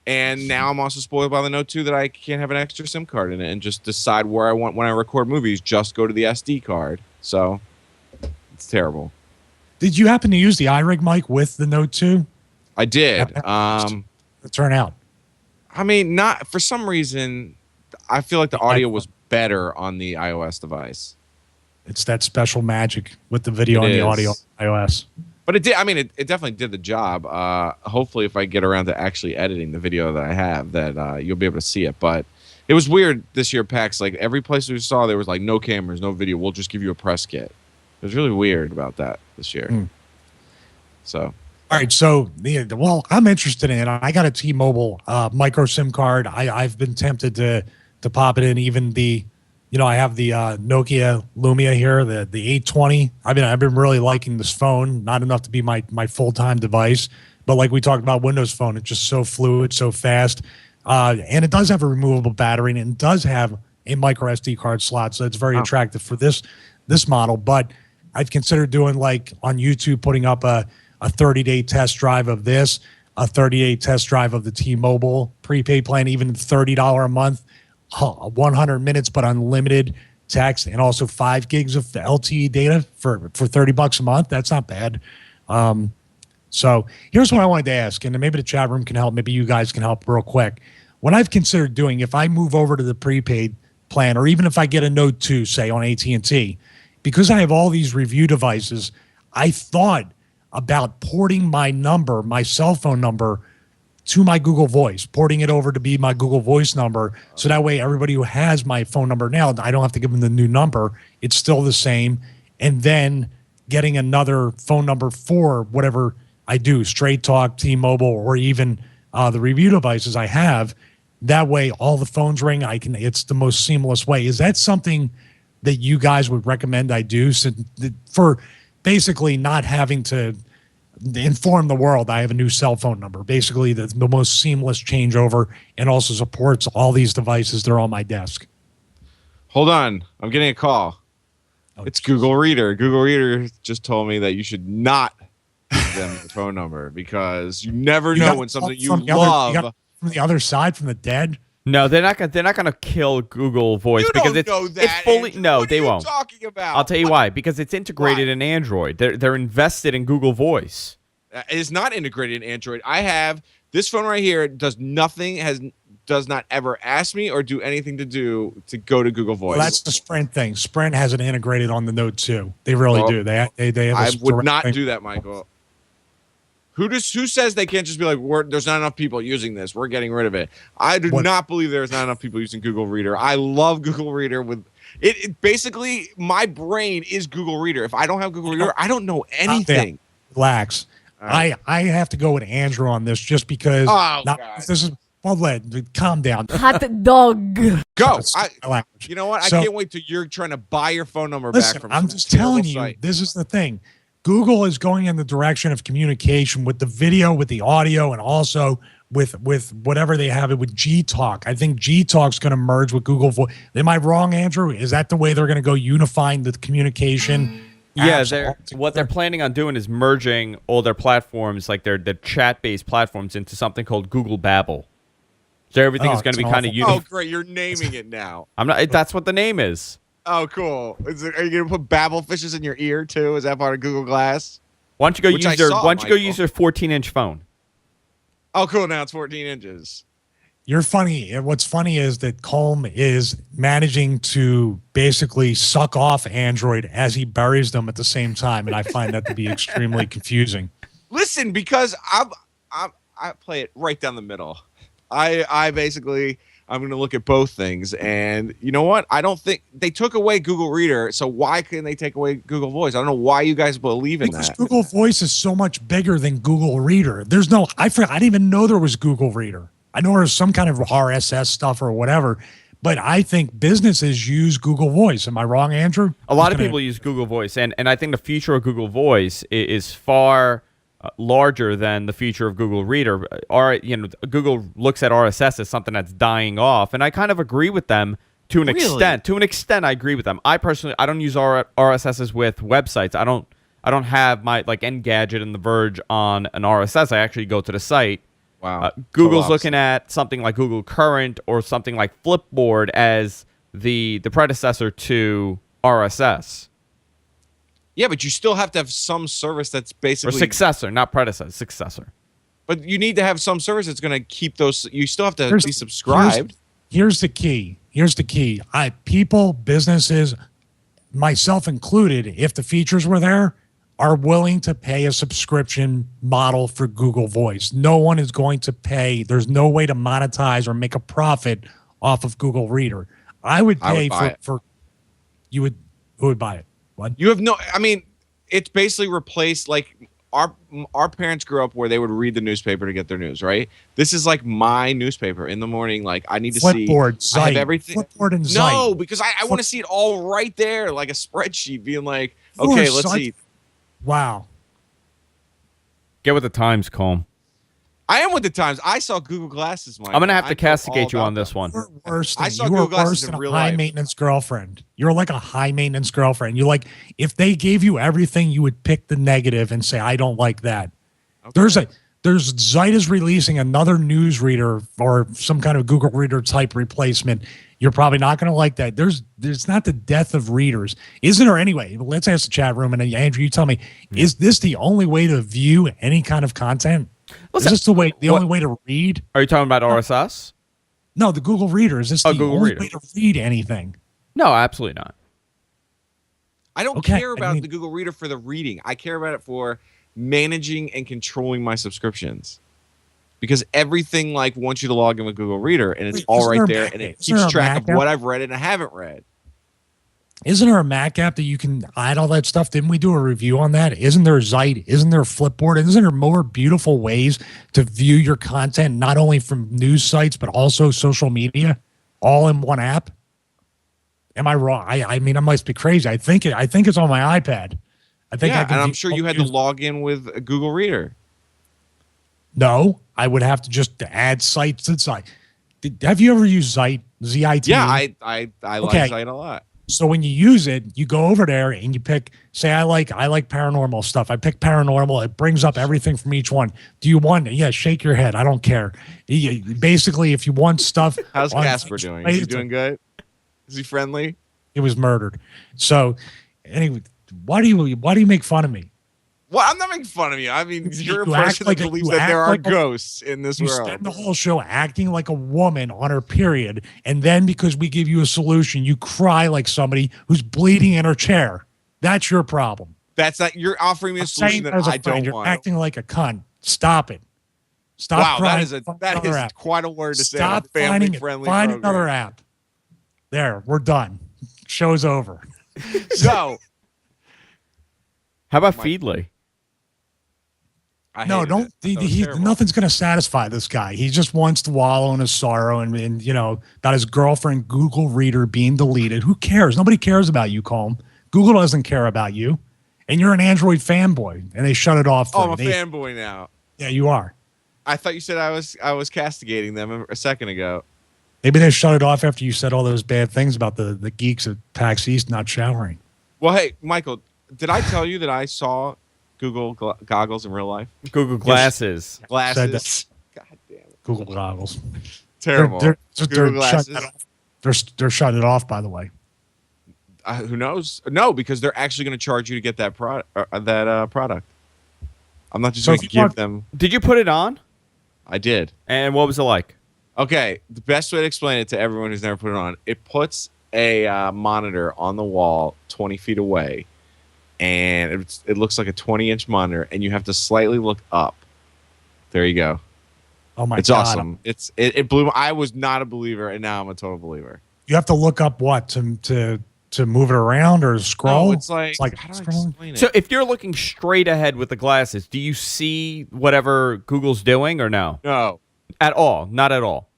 and now I'm also spoiled by the Note 2 that I can't have an extra SIM card in it and just decide where I want when I record movies. Just go to the SD card. So it's terrible. Did you happen to use the iRig mic with the Note 2? I did. The turnout. I mean, not for some reason. I feel like the audio was better on the iOS device. It's that special magic with the video and the audio on iOS. But it did. I mean, it definitely did the job. Hopefully, if I get around to actually editing the video that I have, that you'll be able to see it. But it was weird this year at PAX. Like every place we saw, there was no cameras, no video. We'll just give you a press kit. It was really weird about that this year. So. All right, so I'm interested in it. I got a T-Mobile micro SIM card. I've been tempted to pop it in. Even I have the Nokia Lumia here, the 820. I've been really liking this phone. Not enough to be my full-time device, but like we talked about Windows Phone, it's just so fluid, so fast, and it does have a removable battery, and it does have a micro SD card slot, so it's very attractive for this model. But I've considered doing on YouTube, putting up a 30-day test drive of this, a 30-day test drive of the T-Mobile prepaid plan, even $30 a month. 100 minutes but unlimited text, and also 5 gigs of LTE data for $30 a month. That's not bad. So here's what I wanted to ask, and maybe the chat room can help. Maybe you guys can help real quick. What I've considered doing, if I move over to the prepaid plan, or even if I get a Note 2, say on AT&T, because I have all these review devices, I thought about porting my cell phone number to my Google Voice, porting it over to be my Google Voice number. So that way, everybody who has my phone number now, I don't have to give them the new number. It's still the same. And then getting another phone number for whatever I do, Straight Talk, T-Mobile, or even the review devices I have. That way, all the phones ring. It's the most seamless way. Is that something that you guys would recommend I do for basically not having to inform the world I have a new cell phone number? Basically, the most seamless changeover, and also supports all these devices. They're on my desk. Hold on. I'm getting a call. It's Google Reader. Google Reader just told me that you should not give them your phone number because you never know when something you love. From the other side, from the dead? No, they're not gonna kill Google Voice because it's fully. No, they won't. What are you talking about? I'll tell you why. Because it's integrated in Android. They're invested in Google Voice. It is not integrated in Android. I have this phone right here. Does nothing. Does not ever ask me or do anything to go to Google Voice. Well, that's the Sprint thing. Sprint has it integrated on the Note 2. They really do. They have. I would not do that, Michael. Who says they can't just be like, there's not enough people using this, we're getting rid of it? I do not believe there's not enough people using Google Reader. I love Google Reader. With it basically, my brain is Google Reader. If I don't have Google Reader, I don't know anything. Relax. I have to go with Andrew on this just because. God. This is calm down. Hot dog. Go. You know what? I can't wait till you're trying to buy your phone number back from. I'm just telling you. Site. This is the thing. Google is going in the direction of communication with the video, with the audio, and also with whatever they have it with Gtalk. I think Gtalk's going to merge with Google Voice. Am I wrong, Andrew? Is that the way they're going to go unifying the communication? Yeah, what they're planning on doing is merging all their platforms, like their chat-based platforms, into something called Google Babel. So everything is going to be kind of unified. Oh, great! You're naming it now. I'm not. That's what the name is. Oh, cool. Are you going to put Babel fishes in your ear too? Is that part of Google Glass? Why don't you go use their 14-inch phone? Oh, cool. Now it's 14 inches. You're funny. And what's funny is that Colm is managing to basically suck off Android as he buries them at the same time, and I find that to be extremely confusing. Listen, because I play it right down the middle. I'm going to look at both things, and you know what? I don't think they took away Google Reader, so why couldn't they take away Google Voice? I don't know why you guys believe in that. Google Voice is so much bigger than Google Reader. There's no, I didn't even know there was Google Reader. I know there's some kind of RSS stuff or whatever, but I think businesses use Google Voice. Am I wrong, Andrew? A lot of people use Google Voice, and I think the future of Google Voice is far larger than the future of Google Reader. Google looks at RSS as something that's dying off, and I kind of agree with them to an extent. To an extent, I agree with them. I personally, I don't use RSSs with websites. I don't have my Engadget and The Verge on an RSS. I actually go to the site. Wow. Google's looking at something like Google Current or something like Flipboard as the predecessor to RSS. Yeah, but you still have to have some service that's basically... Or successor, not predecessor, successor. But you need to have some service that's going to keep those... You still have to be subscribed. Here's the key. People, businesses, myself included, if the features were there, are willing to pay a subscription model for Google Voice. No one is going to pay. There's no way to monetize or make a profit off of Google Reader. I would pay for you would who would buy it? What? You have no, I mean, it's basically replaced, like our parents grew up where they would read the newspaper to get their news, right? This is like my newspaper in the morning. Like I need to Flipboard, see I have everything. Flipboard and no, because I want to see it all right there, like a spreadsheet being like, okay, let's see. Wow. Get with the times, Colm. I am with the times. I saw Google Glasses, Mike. I'm going to have to castigate you on this one. You're worse than, I saw Google Glasses in real life. High-maintenance girlfriend. You're like a high-maintenance girlfriend. You're like, if they gave you everything, you would pick the negative and say, I don't like that. Okay. There's Zeit is releasing another news reader or some kind of Google Reader type replacement. You're probably not going to like that. There's not the death of readers. Isn't there anyway? Let's ask the chat room. And Andrew, you tell me, is this the only way to view any kind of content? Is this the only way to read? Are you talking about RSS? No, the Google Reader. Is this the only way to read anything? No, absolutely not. I don't care about the Google Reader for the reading. I care about it for managing and controlling my subscriptions. Because everything wants you to log in with Google Reader, and it's all right there, and it keeps track of what I've read and I haven't read. Isn't there a Mac app that you can add all that stuff? Didn't we do a review on that? Isn't there Zeit? Isn't there Flipboard? Isn't there more beautiful ways to view your content, not only from news sites, but also social media, all in one app? Am I wrong? I mean, I must be crazy. I think it's on my iPad. And I'm sure you had to log in with a Google Reader. No, I would have to just add sites to Zeit. Have you ever used Zeit? ZIT? Yeah, I like Zeit a lot. So when you use it, you go over there and you pick, say, I like paranormal stuff. I pick paranormal. It brings up everything from each one. Do you want, shake your head. I don't care. Basically, if you want stuff. How's Casper doing? Is he doing good? Is he friendly? He was murdered. So anyway, why do you make fun of me? Well, I'm not making fun of you. I mean, you're a person that believes that there are ghosts in this world. You spend the whole show acting like a woman on her period, and then because we give you a solution, you cry like somebody who's bleeding in her chair. That's your problem. That's not. You're offering me a solution that I don't You're want. acting like a cunt. Stop it. Stop crying. That is quite a word to say. Stop family-friendly. Find another app. There, we're done. Show's over. So, how about Feedly? No, hated don't. it. That was terrible. Nothing's going to satisfy this guy. He just wants to wallow in his sorrow and about his girlfriend Google Reader being deleted. Who cares? Nobody cares about you, Colm. Google doesn't care about you, and you're an Android fanboy, and they shut it off. Oh, I'm a fanboy now. Yeah, you are. I thought you said I was castigating them a second ago. Maybe they shut it off after you said all those bad things about the geeks at PAX East not showering. Well, hey, Michael, did I tell you that I saw Google goggles in real life? Google glasses. Glasses. God damn it. Google goggles. Terrible. They're glasses. They're shutting it off, by the way. Who knows? No, because they're actually going to charge you to get that product. I'm not just going to give them. Did you put it on? I did. And what was it like? Okay, the best way to explain it to everyone who's never put it on, it puts a monitor on the wall 20 feet away, and it looks like a 20-inch monitor, and you have to slightly look up. There you go. Oh my God. It's awesome. It blew. I was not a believer, and now I'm a total believer. You have to look up what to move it around or scroll? No, it's like how do I explain it? So if you're looking straight ahead with the glasses, do you see whatever Google's doing or no? No. At all? Not at all.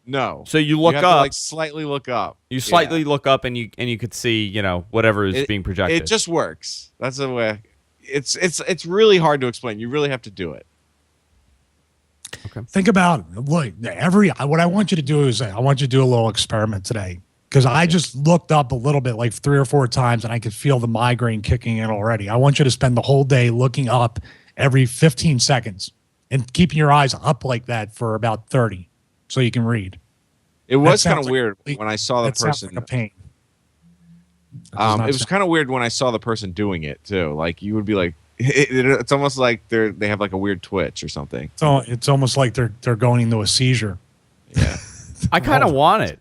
No. So you look have up, to, like, slightly look up. You slightly look up, and you could see, whatever is being projected. It just works. That's the way. It's really hard to explain. You really have to do it. Okay. Think about what I want you to do is I want you to do a little experiment today, because I just looked up a little bit, like 3 or 4 times, and I could feel the migraine kicking in already. I want you to spend the whole day looking up every 15 seconds and keeping your eyes up like that for about 30 so you can read. It was kind of weird when I saw the person. Sounds like a pain. It was kind of weird when I saw the person doing it too. Like you would be like, it's almost like they have like a weird twitch or something. So it's almost like they're going into a seizure. Yeah. I kind of want it.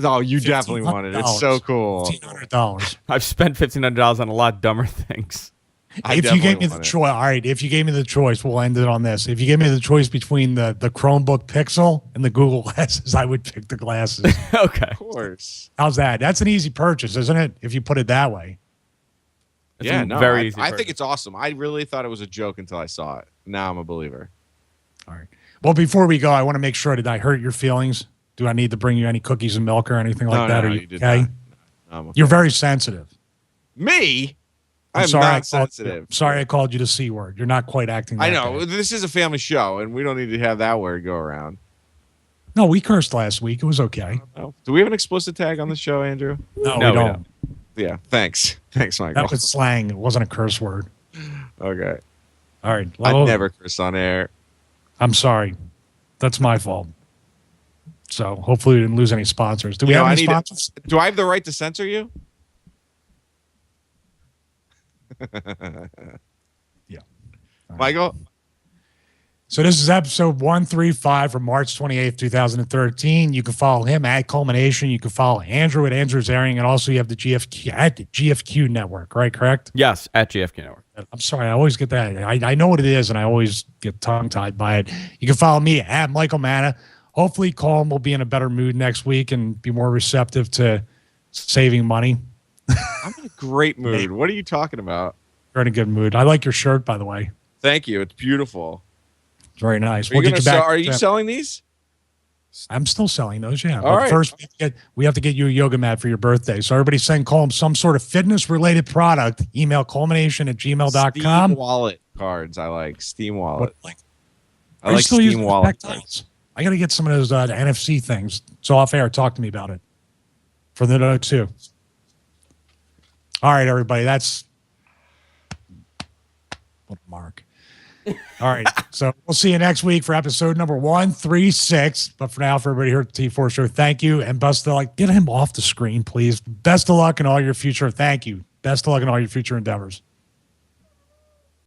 Oh, you definitely want it. It's so cool. $1,500. I've spent $1,500 on a lot dumber things. If you gave me the choice, all right. If you gave me the choice, we'll end it on this. If you gave me the choice between the Chromebook Pixel and the Google glasses, I would pick the glasses. Okay. Of course. How's that? That's an easy purchase, isn't it? If you put it that way. Yeah, no. Very easy. I think it's awesome. I really thought it was a joke until I saw it. Now I'm a believer. All right. Well, before we go, I want to make sure, did I hurt your feelings? Do I need to bring you any cookies and milk or anything like that? No, Are you did okay? Not. Okay. You're very sensitive. Me? I'm sorry not sensitive. Sorry I called you the C word. You're not quite acting that I know. bad. This is a family show, and we don't need to have that word go around. No, we cursed last week. It was okay. Oh. Do we have an explicit tag on the show, Andrew? No, No, we we don't. Yeah, thanks. Thanks, Michael. That was slang. It wasn't a curse word. Okay. All right. I never curse on air. I'm sorry. That's my fault. So hopefully we didn't lose any sponsors. Do we have any sponsors? Do I have the right to censor you? Yeah. Michael? So this is episode 135 from March 28th, 2013. You can follow him at Culmination. You can follow Andrew at Andrew's Airing. And also you have the GFQ at the GFQ Network, right? Correct? Yes, at GFQ Network. I'm sorry. I always get that. I know what it is, and I always get tongue-tied by it. You can follow me at Michael Manna. Hopefully, Colm will be in a better mood next week and be more receptive to saving money. I'm in a great mood. What are you talking about? You're in a good mood. I like your shirt, by the way. Thank you. It's beautiful. It's very nice. Are you selling these? I'm still selling those, yeah. All right. First, we have to get you a yoga mat for your birthday. So everybody send Colm some sort of fitness-related product. Email culmination@gmail.com. Steam wallet cards. I like Steam wallet. I Are you like still Steam using wallet the cards. I got to get some of those NFC things. It's off air. Talk to me about it. For the note, too. All right, everybody. That's Mark. All right. So we'll see you next week for episode number 136. But for now, for everybody here at the T4 Show, thank you. And best of luck. Get him off the screen, please. Best of luck in all your future. Thank you. Best of luck in all your future endeavors.